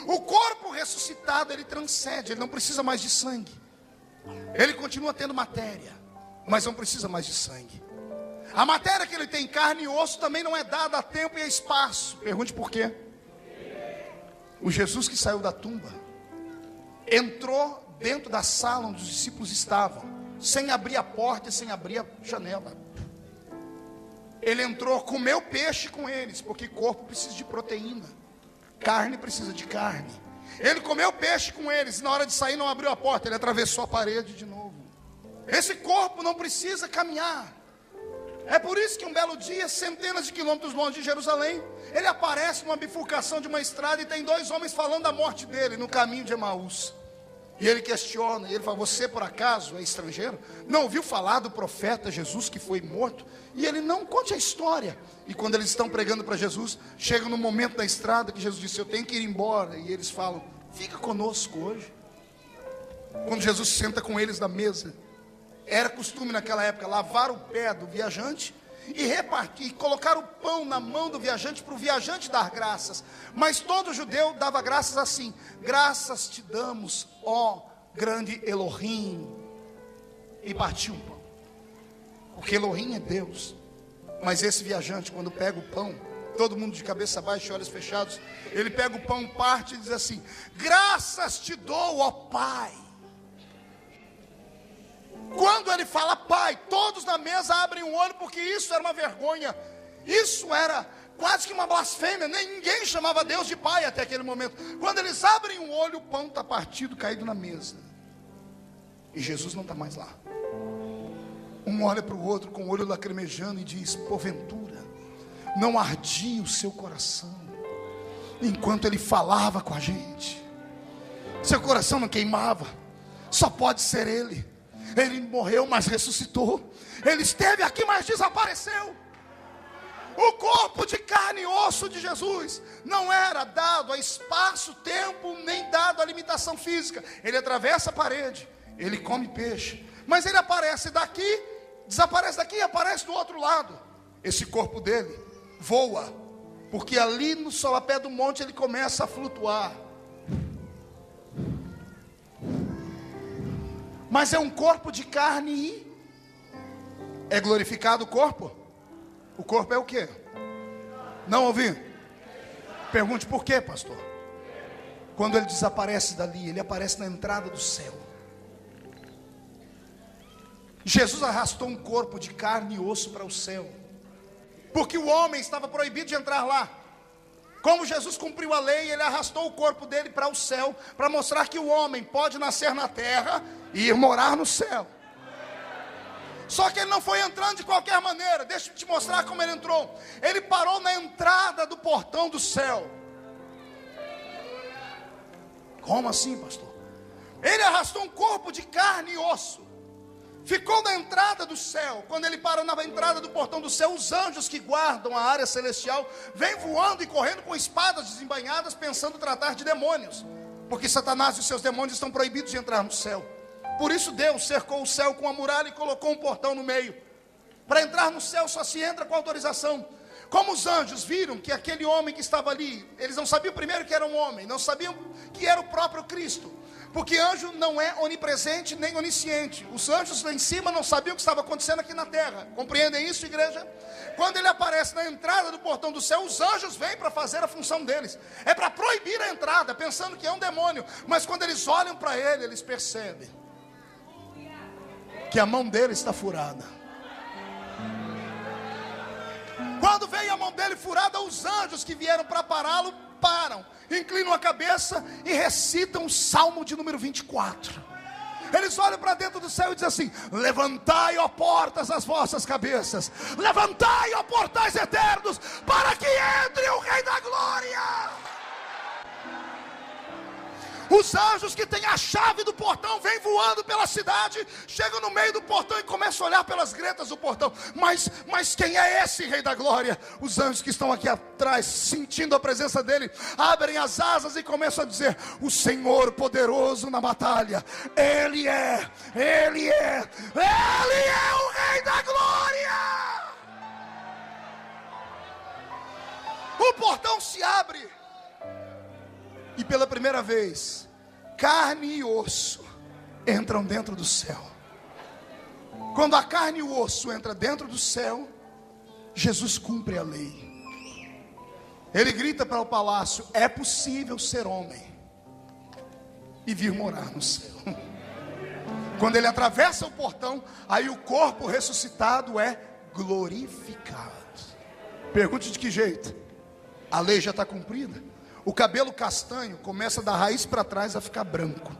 O corpo ressuscitado, ele transcende, ele não precisa mais de sangue. Ele continua tendo matéria, mas não precisa mais de sangue. A matéria que ele tem, carne e osso, também não é dada a tempo e a espaço. Pergunte por quê? O Jesus que saiu da tumba entrou dentro da sala onde os discípulos estavam, sem abrir a porta e sem abrir a janela. Ele entrou, comeu peixe com eles, porque corpo precisa de proteína, carne precisa de carne. Ele comeu peixe com eles, e na hora de sair não abriu a porta, ele atravessou a parede de novo. Esse corpo não precisa caminhar. É por isso que um belo dia, centenas de quilômetros longe de Jerusalém, ele aparece numa bifurcação de uma estrada e tem 2 homens falando da morte dele no caminho de Emaús. E ele questiona, e ele fala: você por acaso é estrangeiro? Não ouviu falar do profeta Jesus que foi morto? E ele: não, conte a história. E quando eles estão pregando para Jesus, chega no momento da estrada que Jesus disse: eu tenho que ir embora. E eles falam: fica conosco hoje. Quando Jesus senta com eles na mesa, era costume naquela época lavar o pé do viajante e repartir, colocar o pão na mão do viajante para o viajante dar graças. Mas todo judeu dava graças assim: graças te damos, ó grande Elohim. E partiu o pão, porque Elohim é Deus. Mas esse viajante, quando pega o pão, todo mundo de cabeça baixa e olhos fechados, ele pega o pão, parte e diz assim: graças te dou, ó Pai. Quando ele fala Pai, todos na mesa abrem o olho, porque isso era uma vergonha. Isso era quase que uma blasfêmia. Ninguém chamava Deus de Pai até aquele momento. Quando eles abrem o olho, o pão está partido, caído na mesa. E Jesus não está mais lá. Um olha para o outro com o olho lacrimejando e diz: porventura não ardia o seu coração enquanto ele falava com a gente? Seu coração não queimava? Só pode ser ele. Ele morreu, mas ressuscitou. Ele esteve aqui, mas desapareceu. O corpo de carne e osso de Jesus não era dado a espaço, tempo, nem dado a limitação física. Ele atravessa a parede, ele come peixe, mas ele aparece daqui, desaparece daqui e aparece do outro lado. Esse corpo dele voa, porque ali no solapé do monte ele começa a flutuar. Mas é um corpo de carne e é glorificado o corpo? O corpo é o quê? Não ouvi? Pergunte por quê, pastor? Quando ele desaparece dali, ele aparece na entrada do céu. Jesus arrastou um corpo de carne e osso para o céu, porque o homem estava proibido de entrar lá. Como Jesus cumpriu a lei, ele arrastou o corpo dele para o céu, para mostrar que o homem pode nascer na terra e ir morar no céu. Só que ele não foi entrando de qualquer maneira. Deixa eu te mostrar como ele entrou. Ele parou na entrada do portão do céu. Como assim, pastor? Ele arrastou um corpo de carne e osso, ficou na entrada do céu. Quando ele para na entrada do portão do céu, os anjos que guardam a área celestial vêm voando e correndo com espadas desembainhadas, pensando tratar de demônios, porque Satanás e os seus demônios estão proibidos de entrar no céu. Por isso Deus cercou o céu com a muralha e colocou um portão no meio. Para entrar no céu só se entra com autorização. Como os anjos viram que aquele homem que estava ali, eles não sabiam primeiro que era um homem, não sabiam que era o próprio Cristo, porque anjo não é onipresente nem onisciente. Os anjos lá em cima não sabiam o que estava acontecendo aqui na terra. Compreendem isso, igreja? Quando ele aparece na entrada do portão do céu, os anjos vêm para fazer a função deles. É para proibir a entrada, pensando que é um demônio. Mas quando eles olham para ele, eles percebem que a mão dele está furada. Quando veio a mão dele furada, os anjos que vieram para pará-lo, param, inclinam a cabeça e recitam o Salmo de número 24. Eles olham para dentro do céu e dizem assim: levantai, ó portas, as vossas cabeças, levantai, ó portais eternos, para que entre o Rei da Glória. Os anjos que têm a chave do portão vêm voando pela cidade, chegam no meio do portão e começam a olhar pelas gretas do portão. Mas quem é esse Rei da Glória? Os anjos que estão aqui atrás, sentindo a presença dele, abrem as asas e começam a dizer: o Senhor poderoso na batalha, Ele é o Rei da Glória. O portão se abre, e pela primeira vez, carne e osso entram dentro do céu. Quando a carne e o osso entram dentro do céu, Jesus cumpre a lei. Ele grita para o palácio: é possível ser homem e vir morar no céu. Quando ele atravessa o portão, aí o corpo ressuscitado é glorificado. Pergunte de que jeito? A lei já está cumprida. O cabelo castanho começa da raiz para trás a ficar branco.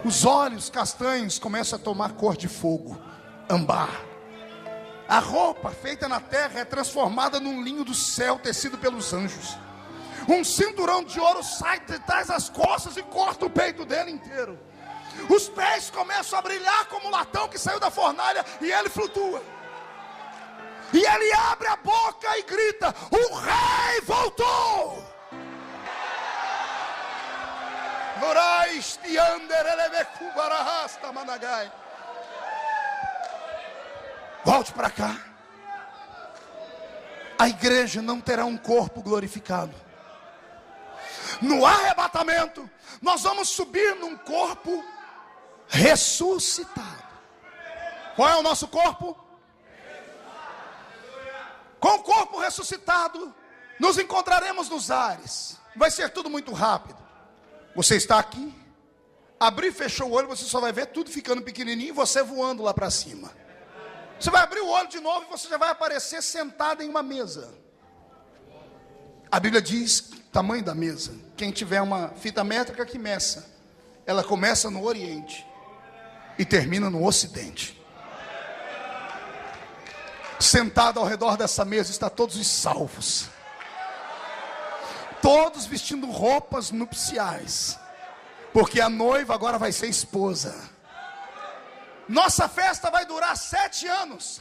Os olhos castanhos começam a tomar cor de fogo, âmbar. A roupa feita na terra é transformada num linho do céu tecido pelos anjos. Um cinturão de ouro sai de trás das costas e corta o peito dele inteiro. Os pés começam a brilhar como um latão que saiu da fornalha e ele flutua. E ele abre a boca e grita: o rei voltou. Volte para cá. A igreja não terá um corpo glorificado. No arrebatamento, nós vamos subir num corpo ressuscitado. Qual é o nosso corpo? Com o corpo ressuscitado, nos encontraremos nos ares. Vai ser tudo muito rápido. Você está aqui, abriu e fechou o olho, você só vai ver tudo ficando pequenininho e você voando lá para cima. Você vai abrir o olho de novo e você já vai aparecer sentado em uma mesa. A Bíblia diz o tamanho da mesa. Quem tiver uma fita métrica que meça, ela começa no Oriente e termina no Ocidente. Sentado ao redor dessa mesa está todos os salvos, todos vestindo roupas nupciais, porque a noiva agora vai ser esposa. Nossa festa vai durar 7 anos,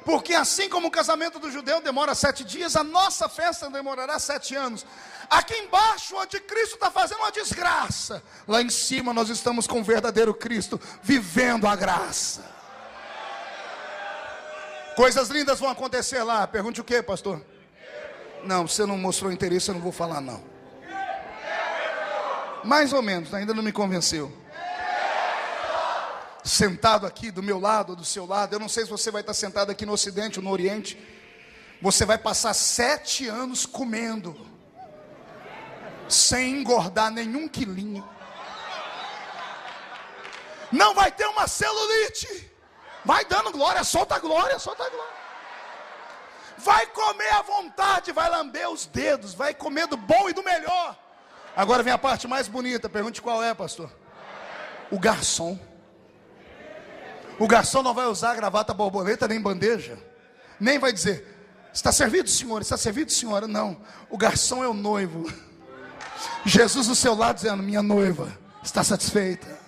porque assim como o casamento do judeu demora 7 dias, a nossa festa demorará 7 anos. Aqui embaixo o anticristo está fazendo uma desgraça, lá em cima nós estamos com o verdadeiro Cristo, vivendo a graça. Coisas lindas vão acontecer lá. Pergunte o que, pastor? Não, você não mostrou interesse, eu não vou falar não. Mais ou menos, ainda não me convenceu. Sentado aqui do meu lado ou do seu lado, eu não sei se você vai estar sentado aqui no Ocidente ou no Oriente. Você vai passar 7 anos comendo, sem engordar nenhum quilinho. Não vai ter uma celulite. Vai dando glória, solta a glória, solta a glória. Vai comer à vontade, vai lamber os dedos, vai comer do bom e do melhor. Agora vem a parte mais bonita, pergunte qual é, pastor? O garçom. O garçom não vai usar gravata borboleta nem bandeja. Nem vai dizer, está servido, senhor? Está servido, senhora? Não, o garçom é o noivo. Jesus do seu lado dizendo, minha noiva está satisfeita.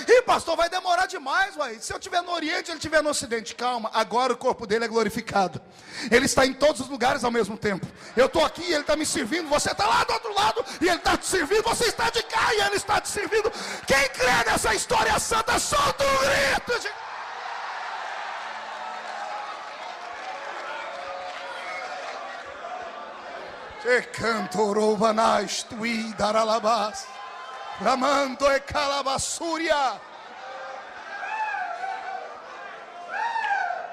Ih, pastor, vai demorar demais, uai. Se eu estiver no Oriente, ele estiver no Ocidente. Calma, agora o corpo dele é glorificado. Ele está em todos os lugares ao mesmo tempo. Eu estou aqui e ele está me servindo. Você está lá do outro lado e ele está te servindo. Você está de cá e ele está te servindo. Quem crê nessa história santa, solta um grito de... Te cantorou vanais, tui daralabás. Ramando e calabassúria.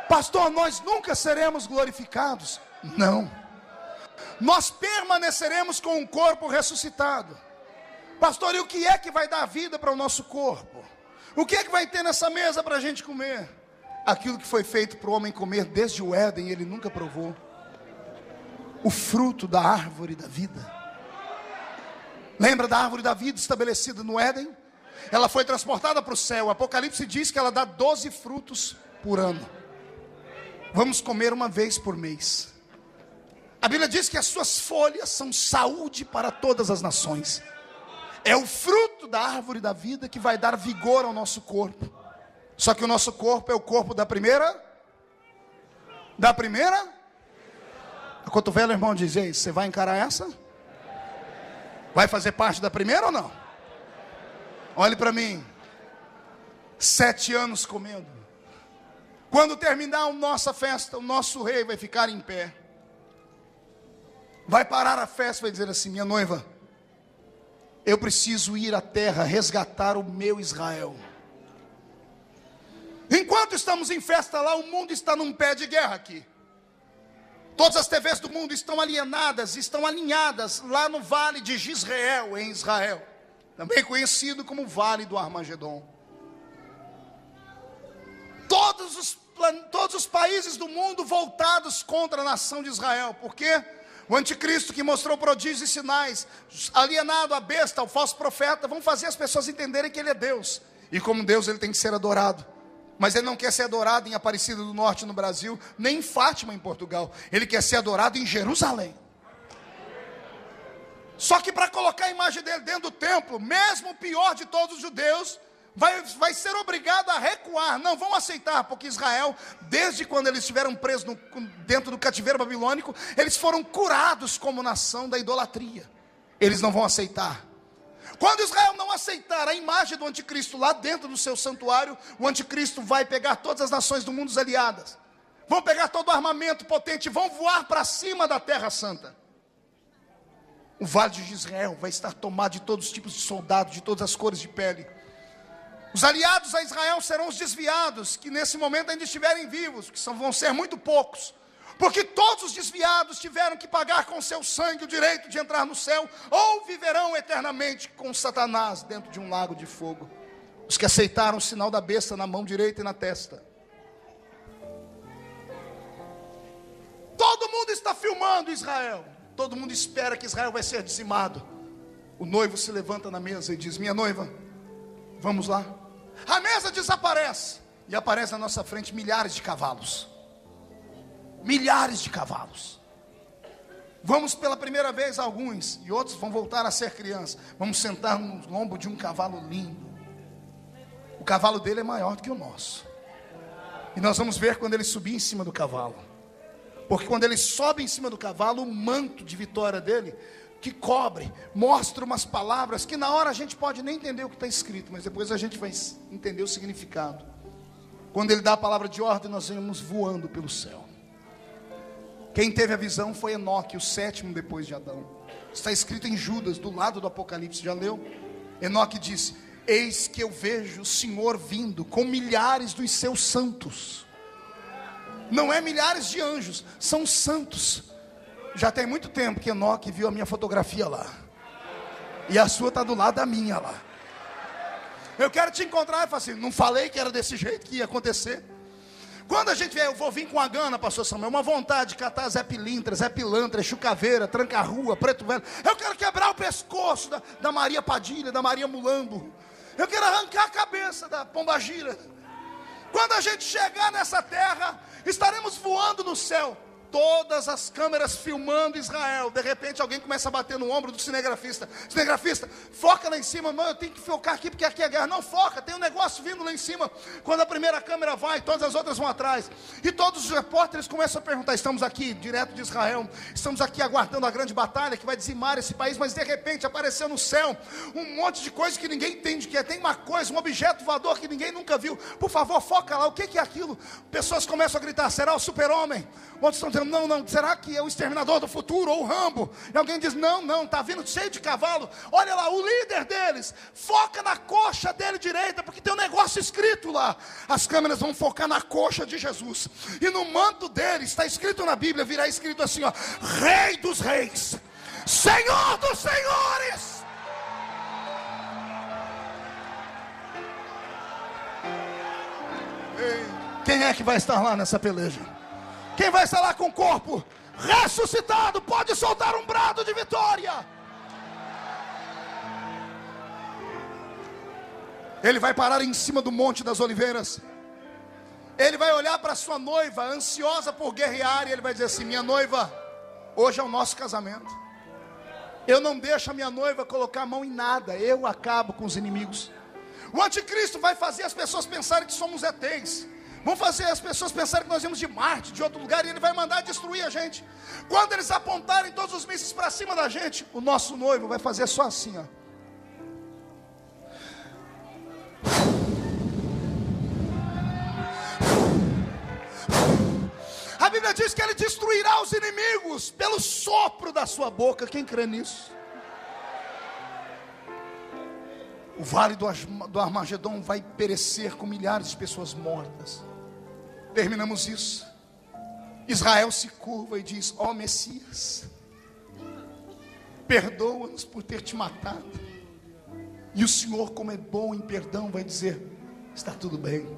Pastor, nós nunca seremos glorificados? Não. Nós permaneceremos com um corpo ressuscitado. Pastor, e o que é que vai dar vida para o nosso corpo? O que é que vai ter nessa mesa para a gente comer? Aquilo que foi feito para o homem comer desde o Éden, ele nunca provou. O fruto da árvore da vida. Lembra da árvore da vida estabelecida no Éden? Ela foi transportada para o céu. O Apocalipse diz que ela dá 12 frutos por ano. Vamos comer uma vez por mês. A Bíblia diz que as suas folhas são saúde para todas as nações. É o fruto da árvore da vida que vai dar vigor ao nosso corpo. Só que o nosso corpo é o corpo da primeira? Da primeira? A cotovela, irmão, diz, ei, você vai encarar essa? Vai fazer parte da primeira ou não? Olhe para mim. 7 anos comendo. Quando terminar a nossa festa, o nosso rei vai ficar em pé. Vai parar a festa e vai dizer assim, minha noiva, eu preciso ir à terra resgatar o meu Israel. Enquanto estamos em festa lá, o mundo está num pé de guerra aqui. Todas as TVs do mundo estão alienadas, estão alinhadas lá no vale de Jezreel, em Israel. Também conhecido como Vale do Armagedon. Todos os países do mundo voltados contra a nação de Israel. Porque o anticristo que mostrou prodígios e sinais, alienado à besta, ao falso profeta, vão fazer as pessoas entenderem que ele é Deus. E como Deus ele tem que ser adorado. Mas ele não quer ser adorado em Aparecida do Norte no Brasil, nem em Fátima em Portugal. Ele quer ser adorado em Jerusalém. Só que para colocar a imagem dele dentro do templo, mesmo o pior de todos os judeus, vai ser obrigado a recuar. Não vão aceitar, porque Israel, desde quando eles estiveram presos dentro do cativeiro babilônico, eles foram curados como nação da idolatria. Eles não vão aceitar. Quando Israel não aceitar a imagem do anticristo lá dentro do seu santuário, o anticristo vai pegar todas as nações do mundo aliadas, vão pegar todo o armamento potente, vão voar para cima da terra santa. O vale de Israel vai estar tomado de todos os tipos de soldados, de todas as cores de pele. Os aliados a Israel serão os desviados, que nesse momento ainda estiverem vivos, que vão ser muito poucos. Porque todos os desviados tiveram que pagar com seu sangue o direito de entrar no céu, ou viverão eternamente com Satanás dentro de um lago de fogo. Os que aceitaram o sinal da besta na mão direita e na testa. Todo mundo está filmando Israel. Todo mundo espera que Israel vai ser dizimado. O noivo se levanta na mesa e diz, minha noiva, vamos lá. A mesa desaparece. E aparece na nossa frente milhares de cavalos. Milhares de cavalos. Vamos pela primeira vez alguns, e outros vão voltar a ser crianças. Vamos sentar no lombo de um cavalo lindo. O cavalo dele é maior do que o nosso. E nós vamos ver quando ele subir em cima do cavalo. Porque quando ele sobe em cima do cavalo, o manto de vitória dele, que cobre, mostra umas palavras que na hora a gente pode nem entender o que está escrito, mas depois a gente vai entender o significado. Quando ele dá a palavra de ordem, nós vamos voando pelo céu. Quem teve a visão foi Enoque, o sétimo depois de Adão. Está escrito em Judas, do lado do Apocalipse, já leu? Enoque disse: eis que eu vejo o Senhor vindo com milhares dos seus santos. Não é milhares de anjos, são santos. Já tem muito tempo que Enoque viu a minha fotografia lá, e a sua está do lado da minha lá. Eu quero te encontrar e falar assim: não falei que era desse jeito que ia acontecer? Quando a gente vier, eu vou vir com a gana, pastor Samuel, uma vontade de catar Zé Pilintra, Zé Pilantra, Chucaveira, Tranca-Rua, Preto Velho. Eu quero quebrar o pescoço da Maria Padilha, da Maria Mulambo. Eu quero arrancar a cabeça da Pombagira. Quando a gente chegar nessa terra, estaremos voando no céu. Todas as câmeras filmando Israel. De repente alguém começa a bater no ombro do cinegrafista. Cinegrafista, foca lá em cima. Não, eu tenho que focar aqui porque aqui é guerra. Não, foca, tem um negócio vindo lá em cima. Quando a primeira câmera vai, todas as outras vão atrás. E todos os repórteres começam a perguntar: estamos aqui, direto de Israel, estamos aqui aguardando a grande batalha que vai dizimar esse país. Mas de repente apareceu no céu um monte de coisa que ninguém entende o que é. Tem uma coisa, um objeto voador que ninguém nunca viu. Por favor, foca lá, o que é aquilo? Pessoas começam a gritar: será o Super-Homem? Outros estão dizendo: não, será que é o Exterminador do Futuro ou o Rambo? E alguém diz: não, está vindo cheio de cavalo. Olha lá, o líder deles, foca na coxa dele direita, porque tem um negócio escrito lá. As câmeras vão focar na coxa de Jesus, e no manto dele, está escrito na Bíblia, virá escrito assim, ó: Rei dos Reis, Senhor dos Senhores. Ei, quem é que vai estar lá nessa peleja? Quem vai estar lá com o corpo ressuscitado pode soltar um brado de vitória. Ele vai parar em cima do Monte das Oliveiras. Ele vai olhar para sua noiva, ansiosa por guerrear, e ele vai dizer assim: minha noiva, hoje é o nosso casamento. Eu não deixo a minha noiva colocar a mão em nada, eu acabo com os inimigos. O anticristo vai fazer as pessoas pensarem que somos ETs. Vão fazer as pessoas pensarem que nós viemos de Marte, de outro lugar, e ele vai mandar destruir a gente. Quando eles apontarem todos os mísseis para cima da gente, o nosso noivo vai fazer só assim, ó. A Bíblia diz que ele destruirá os inimigos pelo sopro da sua boca. Quem crê nisso? O vale do Armagedon vai perecer com milhares de pessoas mortas. Terminamos isso. Israel se curva e diz: ó Messias, perdoa-nos por ter te matado. E o Senhor, como é bom em perdão, vai dizer: está tudo bem.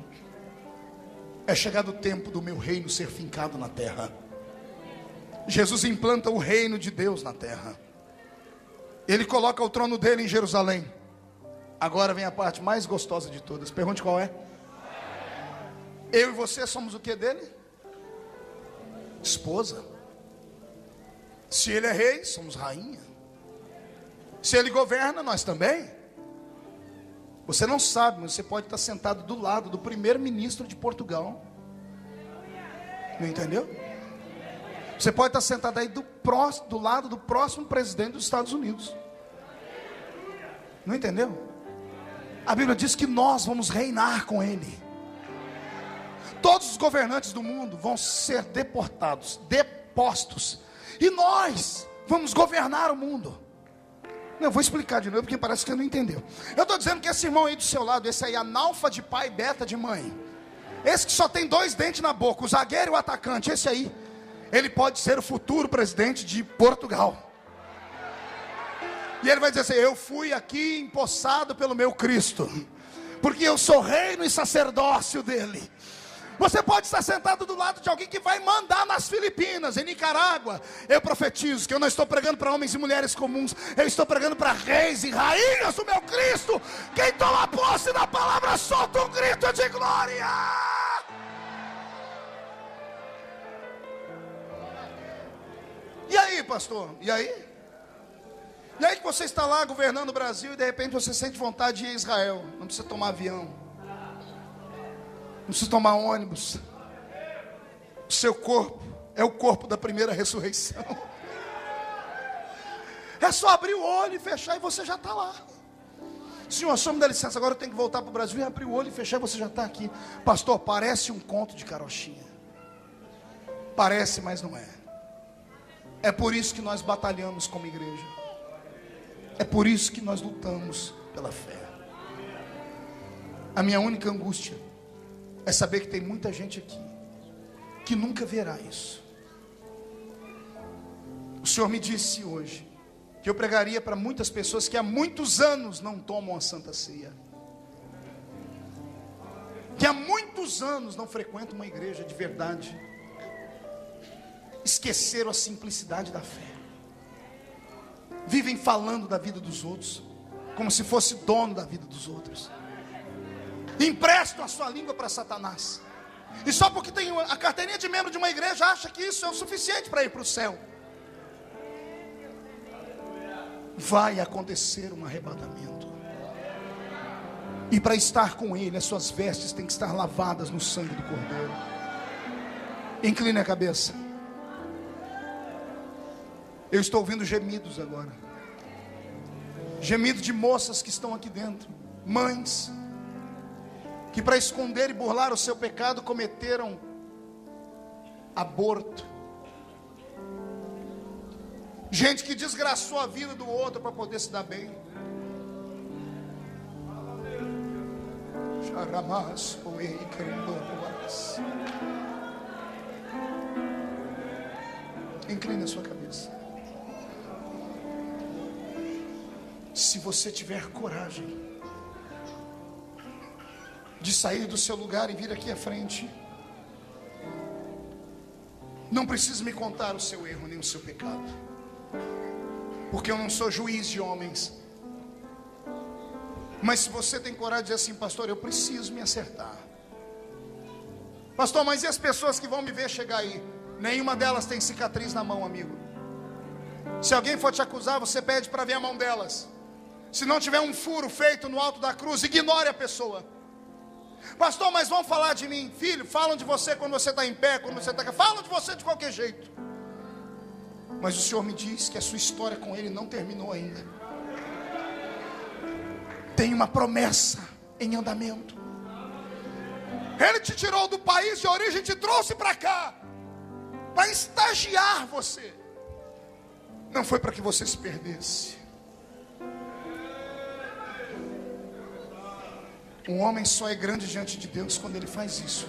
É chegado o tempo do meu reino ser fincado na terra. Jesus implanta o reino de Deus na terra. Ele coloca o trono dele em Jerusalém. Agora vem a parte mais gostosa de todas. Pergunte qual é. Eu e você somos o que dele? Esposa. Se ele é rei, somos rainha. Se ele governa, nós também. Você não sabe, mas você pode estar sentado do lado do primeiro-ministro de Portugal. Não entendeu? Você pode estar sentado aí do lado do próximo presidente dos Estados Unidos. Não entendeu? A Bíblia diz que nós vamos reinar com ele. Todos os governantes do mundo vão ser deportados, depostos, e nós vamos governar o mundo. Eu vou explicar de novo, porque parece que não entendeu. Eu estou dizendo que esse irmão aí do seu lado, esse aí, analfa de pai, beta de mãe, esse que só tem 2 dentes na boca, o zagueiro e o atacante, esse aí, ele pode ser o futuro presidente de Portugal. E ele vai dizer assim: eu fui aqui empossado pelo meu Cristo, porque eu sou reino e sacerdócio dele. Você pode estar sentado do lado de alguém que vai mandar nas Filipinas, em Nicarágua. Eu profetizo que eu não estou pregando para homens e mulheres comuns, eu estou pregando para reis e rainhas do meu Cristo. Quem toma posse da palavra, solta um grito de glória. E aí, pastor? E aí? E aí que você está lá governando o Brasil e de repente você sente vontade de ir a Israel. Não precisa tomar avião, não precisa tomar ônibus. O seu corpo é o corpo da primeira ressurreição. É só abrir o olho e fechar e você já está lá. Senhor, só me dá licença, agora eu tenho que voltar para o Brasil. E abrir o olho e fechar, você já está aqui. Pastor, parece um conto de carochinha. Parece, mas não é. É por isso que nós batalhamos como igreja. É por isso que nós lutamos pela fé. A minha única angústia é saber que tem muita gente aqui que nunca verá isso. O Senhor me disse hoje que eu pregaria para muitas pessoas que há muitos anos não tomam a Santa Ceia, que há muitos anos não frequentam uma igreja de verdade, esqueceram a simplicidade da fé, vivem falando da vida dos outros como se fosse dono da vida dos outros, emprestam a sua língua para Satanás, e só porque tem a carteirinha de membro de uma igreja acha que isso é o suficiente para ir para o céu. Vai acontecer um arrebatamento, e para estar com Ele, as suas vestes têm que estar lavadas no sangue do Cordeiro. Incline a cabeça. Eu estou ouvindo gemidos agora, gemido de moças que estão aqui dentro, mães que para esconder e burlar o seu pecado cometeram aborto, gente que desgraçou a vida do outro para poder se dar bem. Incline a sua cabeça. Se você tiver coragem de sair do seu lugar e vir aqui à frente, não precisa me contar o seu erro nem o seu pecado, porque eu não sou juiz de homens. Mas se você tem coragem de dizer assim: pastor, eu preciso me acertar. Pastor, mas e as pessoas que vão me ver chegar aí? Nenhuma delas tem cicatriz na mão, amigo. Se alguém for te acusar, você pede para ver a mão delas. Se não tiver um furo feito no alto da cruz, ignore a pessoa. Pastor, mas vão falar de mim. Filho, falam de você quando você está em pé, quando você está... Falam de você de qualquer jeito. Mas o Senhor me diz que a sua história com Ele não terminou ainda. Tem uma promessa em andamento. Ele te tirou do país de origem e te trouxe para cá, para estagiar você. Não foi para que você se perdesse. Um homem só é grande diante de Deus quando ele faz isso,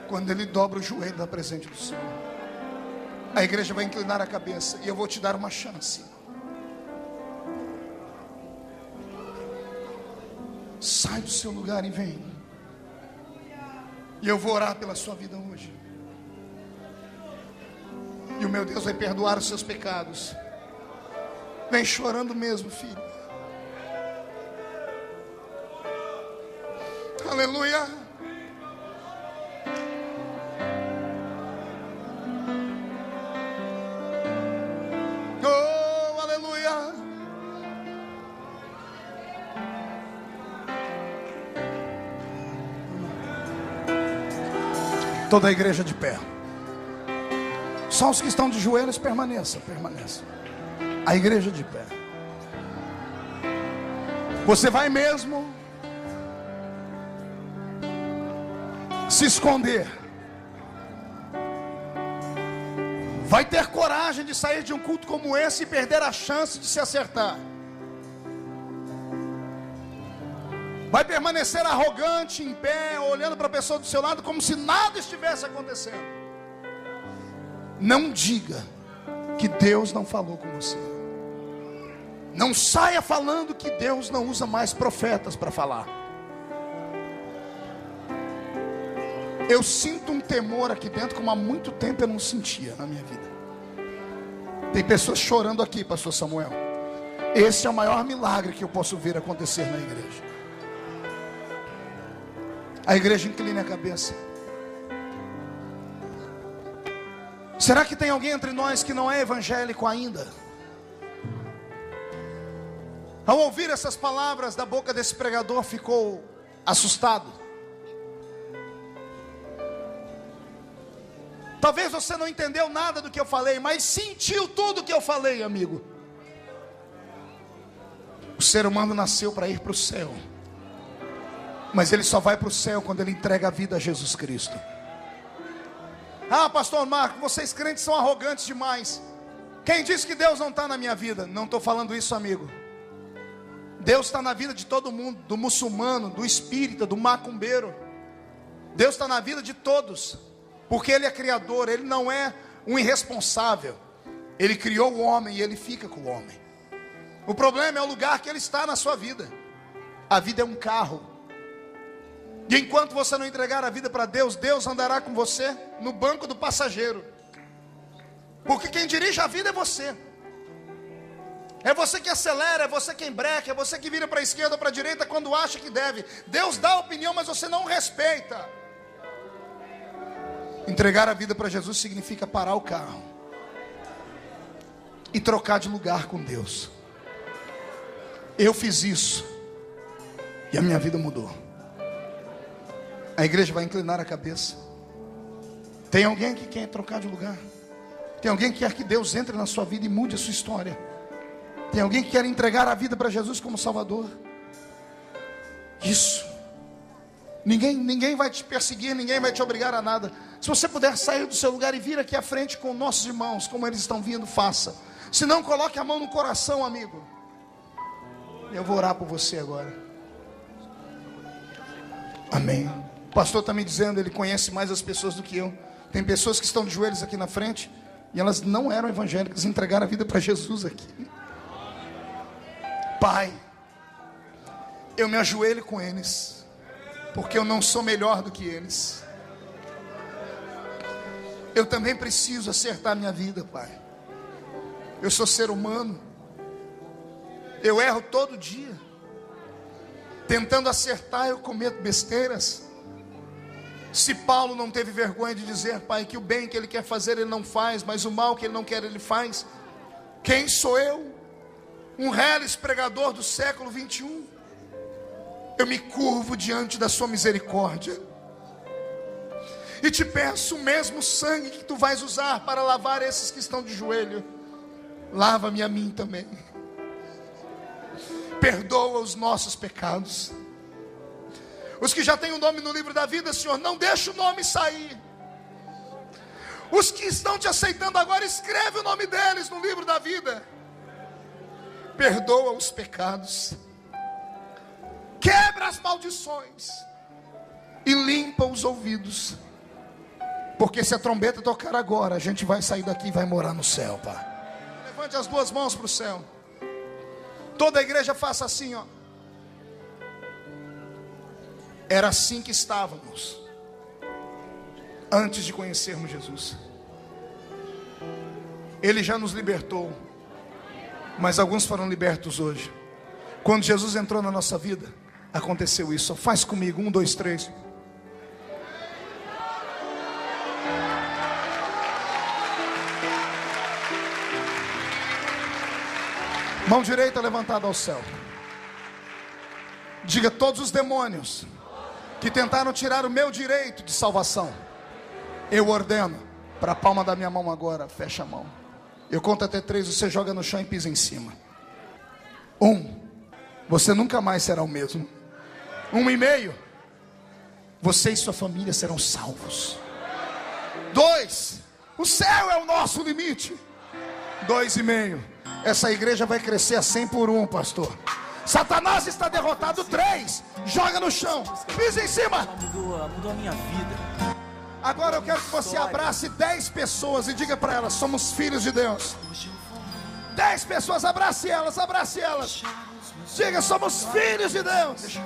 quando ele dobra o joelho na presença do Senhor. A igreja vai inclinar a cabeça e eu vou te dar uma chance. Sai do seu lugar e vem. E eu vou orar pela sua vida hoje. E o meu Deus vai perdoar os seus pecados. Vem chorando mesmo, filho. Aleluia. Oh, aleluia. Toda a igreja de pé. Só os que estão de joelhos permaneçam. A igreja de pé. Você vai mesmo se esconder? Vai ter coragem de sair de um culto como esse e perder a chance de se acertar? Vai permanecer arrogante, em pé, olhando para a pessoa do seu lado como se nada estivesse acontecendo? Não diga que Deus não falou com você. Não saia falando que Deus não usa mais profetas para falar. Eu sinto um temor aqui dentro como há muito tempo eu não sentia na minha vida. Tem pessoas chorando aqui, pastor Samuel. Esse é o maior milagre que eu posso ver acontecer na igreja. A igreja inclina a cabeça. Será que tem alguém entre nós que não é evangélico ainda? Ao ouvir essas palavras da boca desse pregador, ficou assustado. Talvez você não entendeu nada do que eu falei, mas sentiu tudo o que eu falei, amigo. O ser humano nasceu para ir para o céu, mas ele só vai para o céu quando ele entrega a vida a Jesus Cristo. Ah, pastor Marco, vocês crentes são arrogantes demais. Quem disse que Deus não está na minha vida? Não estou falando isso, amigo. Deus está na vida de todo mundo, do muçulmano, do espírita, do macumbeiro. Deus está na vida de todos, porque Ele é criador, Ele não é um irresponsável. Ele criou o homem e Ele fica com o homem. O problema é o lugar que Ele está na sua vida. A vida é um carro, e enquanto você não entregar a vida para Deus, Deus andará com você no banco do passageiro, porque quem dirige a vida é você. É você que acelera, é você que embreca, é você que vira para a esquerda ou para a direita quando acha que deve. Deus dá a opinião, mas você não respeita. Entregar a vida para Jesus significa parar o carro e trocar de lugar com Deus. Eu fiz isso e a minha vida mudou. A igreja vai inclinar a cabeça. Tem alguém que quer trocar de lugar? Tem alguém que quer que Deus entre na sua vida e mude a sua história? Tem alguém que quer entregar a vida para Jesus como Salvador? Isso. Ninguém vai te perseguir, ninguém vai te obrigar a nada. Se você puder sair do seu lugar e vir aqui à frente com nossos irmãos, como eles estão vindo, faça. Se não, coloque a mão no coração, amigo. Eu vou orar por você agora. Amém. O pastor está me dizendo, ele conhece mais as pessoas do que eu. Tem pessoas que estão de joelhos aqui na frente e elas não eram evangélicas, entregaram a vida para Jesus aqui. Pai, eu me ajoelho com eles, porque eu não sou melhor do que eles. Eu também preciso acertar minha vida, Pai. Eu sou ser humano. Eu erro todo dia. Tentando acertar, eu cometo besteiras. Se Paulo não teve vergonha de dizer, Pai, que o bem que ele quer fazer ele não faz, mas o mal que ele não quer ele faz, quem sou eu? Um reles pregador do século 21. Eu me curvo diante da sua misericórdia e te peço o mesmo sangue que tu vais usar para lavar esses que estão de joelho. Lava-me a mim também. Perdoa os nossos pecados. Os que já têm o nome no livro da vida, Senhor, não deixa o nome sair. Os que estão te aceitando agora, escreve o nome deles no livro da vida. Perdoa os pecados, quebra as maldições e limpa os ouvidos, porque se a trombeta tocar agora, a gente vai sair daqui e vai morar no céu, Pai. Levante as duas mãos para o céu. Toda a igreja faça assim, ó. Era assim que estávamos antes de conhecermos Jesus. Ele já nos libertou, mas alguns foram libertos hoje. Quando Jesus entrou na nossa vida, aconteceu isso. Faz comigo, 1, 2, 3. Mão direita levantada ao céu. Diga: todos os demônios que tentaram tirar o meu direito de salvação, eu ordeno, para a palma da minha mão agora, fecha a mão. Eu conto até 3, você joga no chão e pisa em cima. 1, você nunca mais será o mesmo. 1,5, você e sua família serão salvos. 2, o céu é o nosso limite. 2,5, essa igreja vai crescer a 100 por 1, pastor. Satanás está derrotado. 3, joga no chão, pisa em cima. Mudou a minha vida. Agora eu quero que você abrace 10 pessoas e diga para elas: somos filhos de Deus. 10 pessoas, abrace elas, abrace elas. Diga: somos filhos de Deus.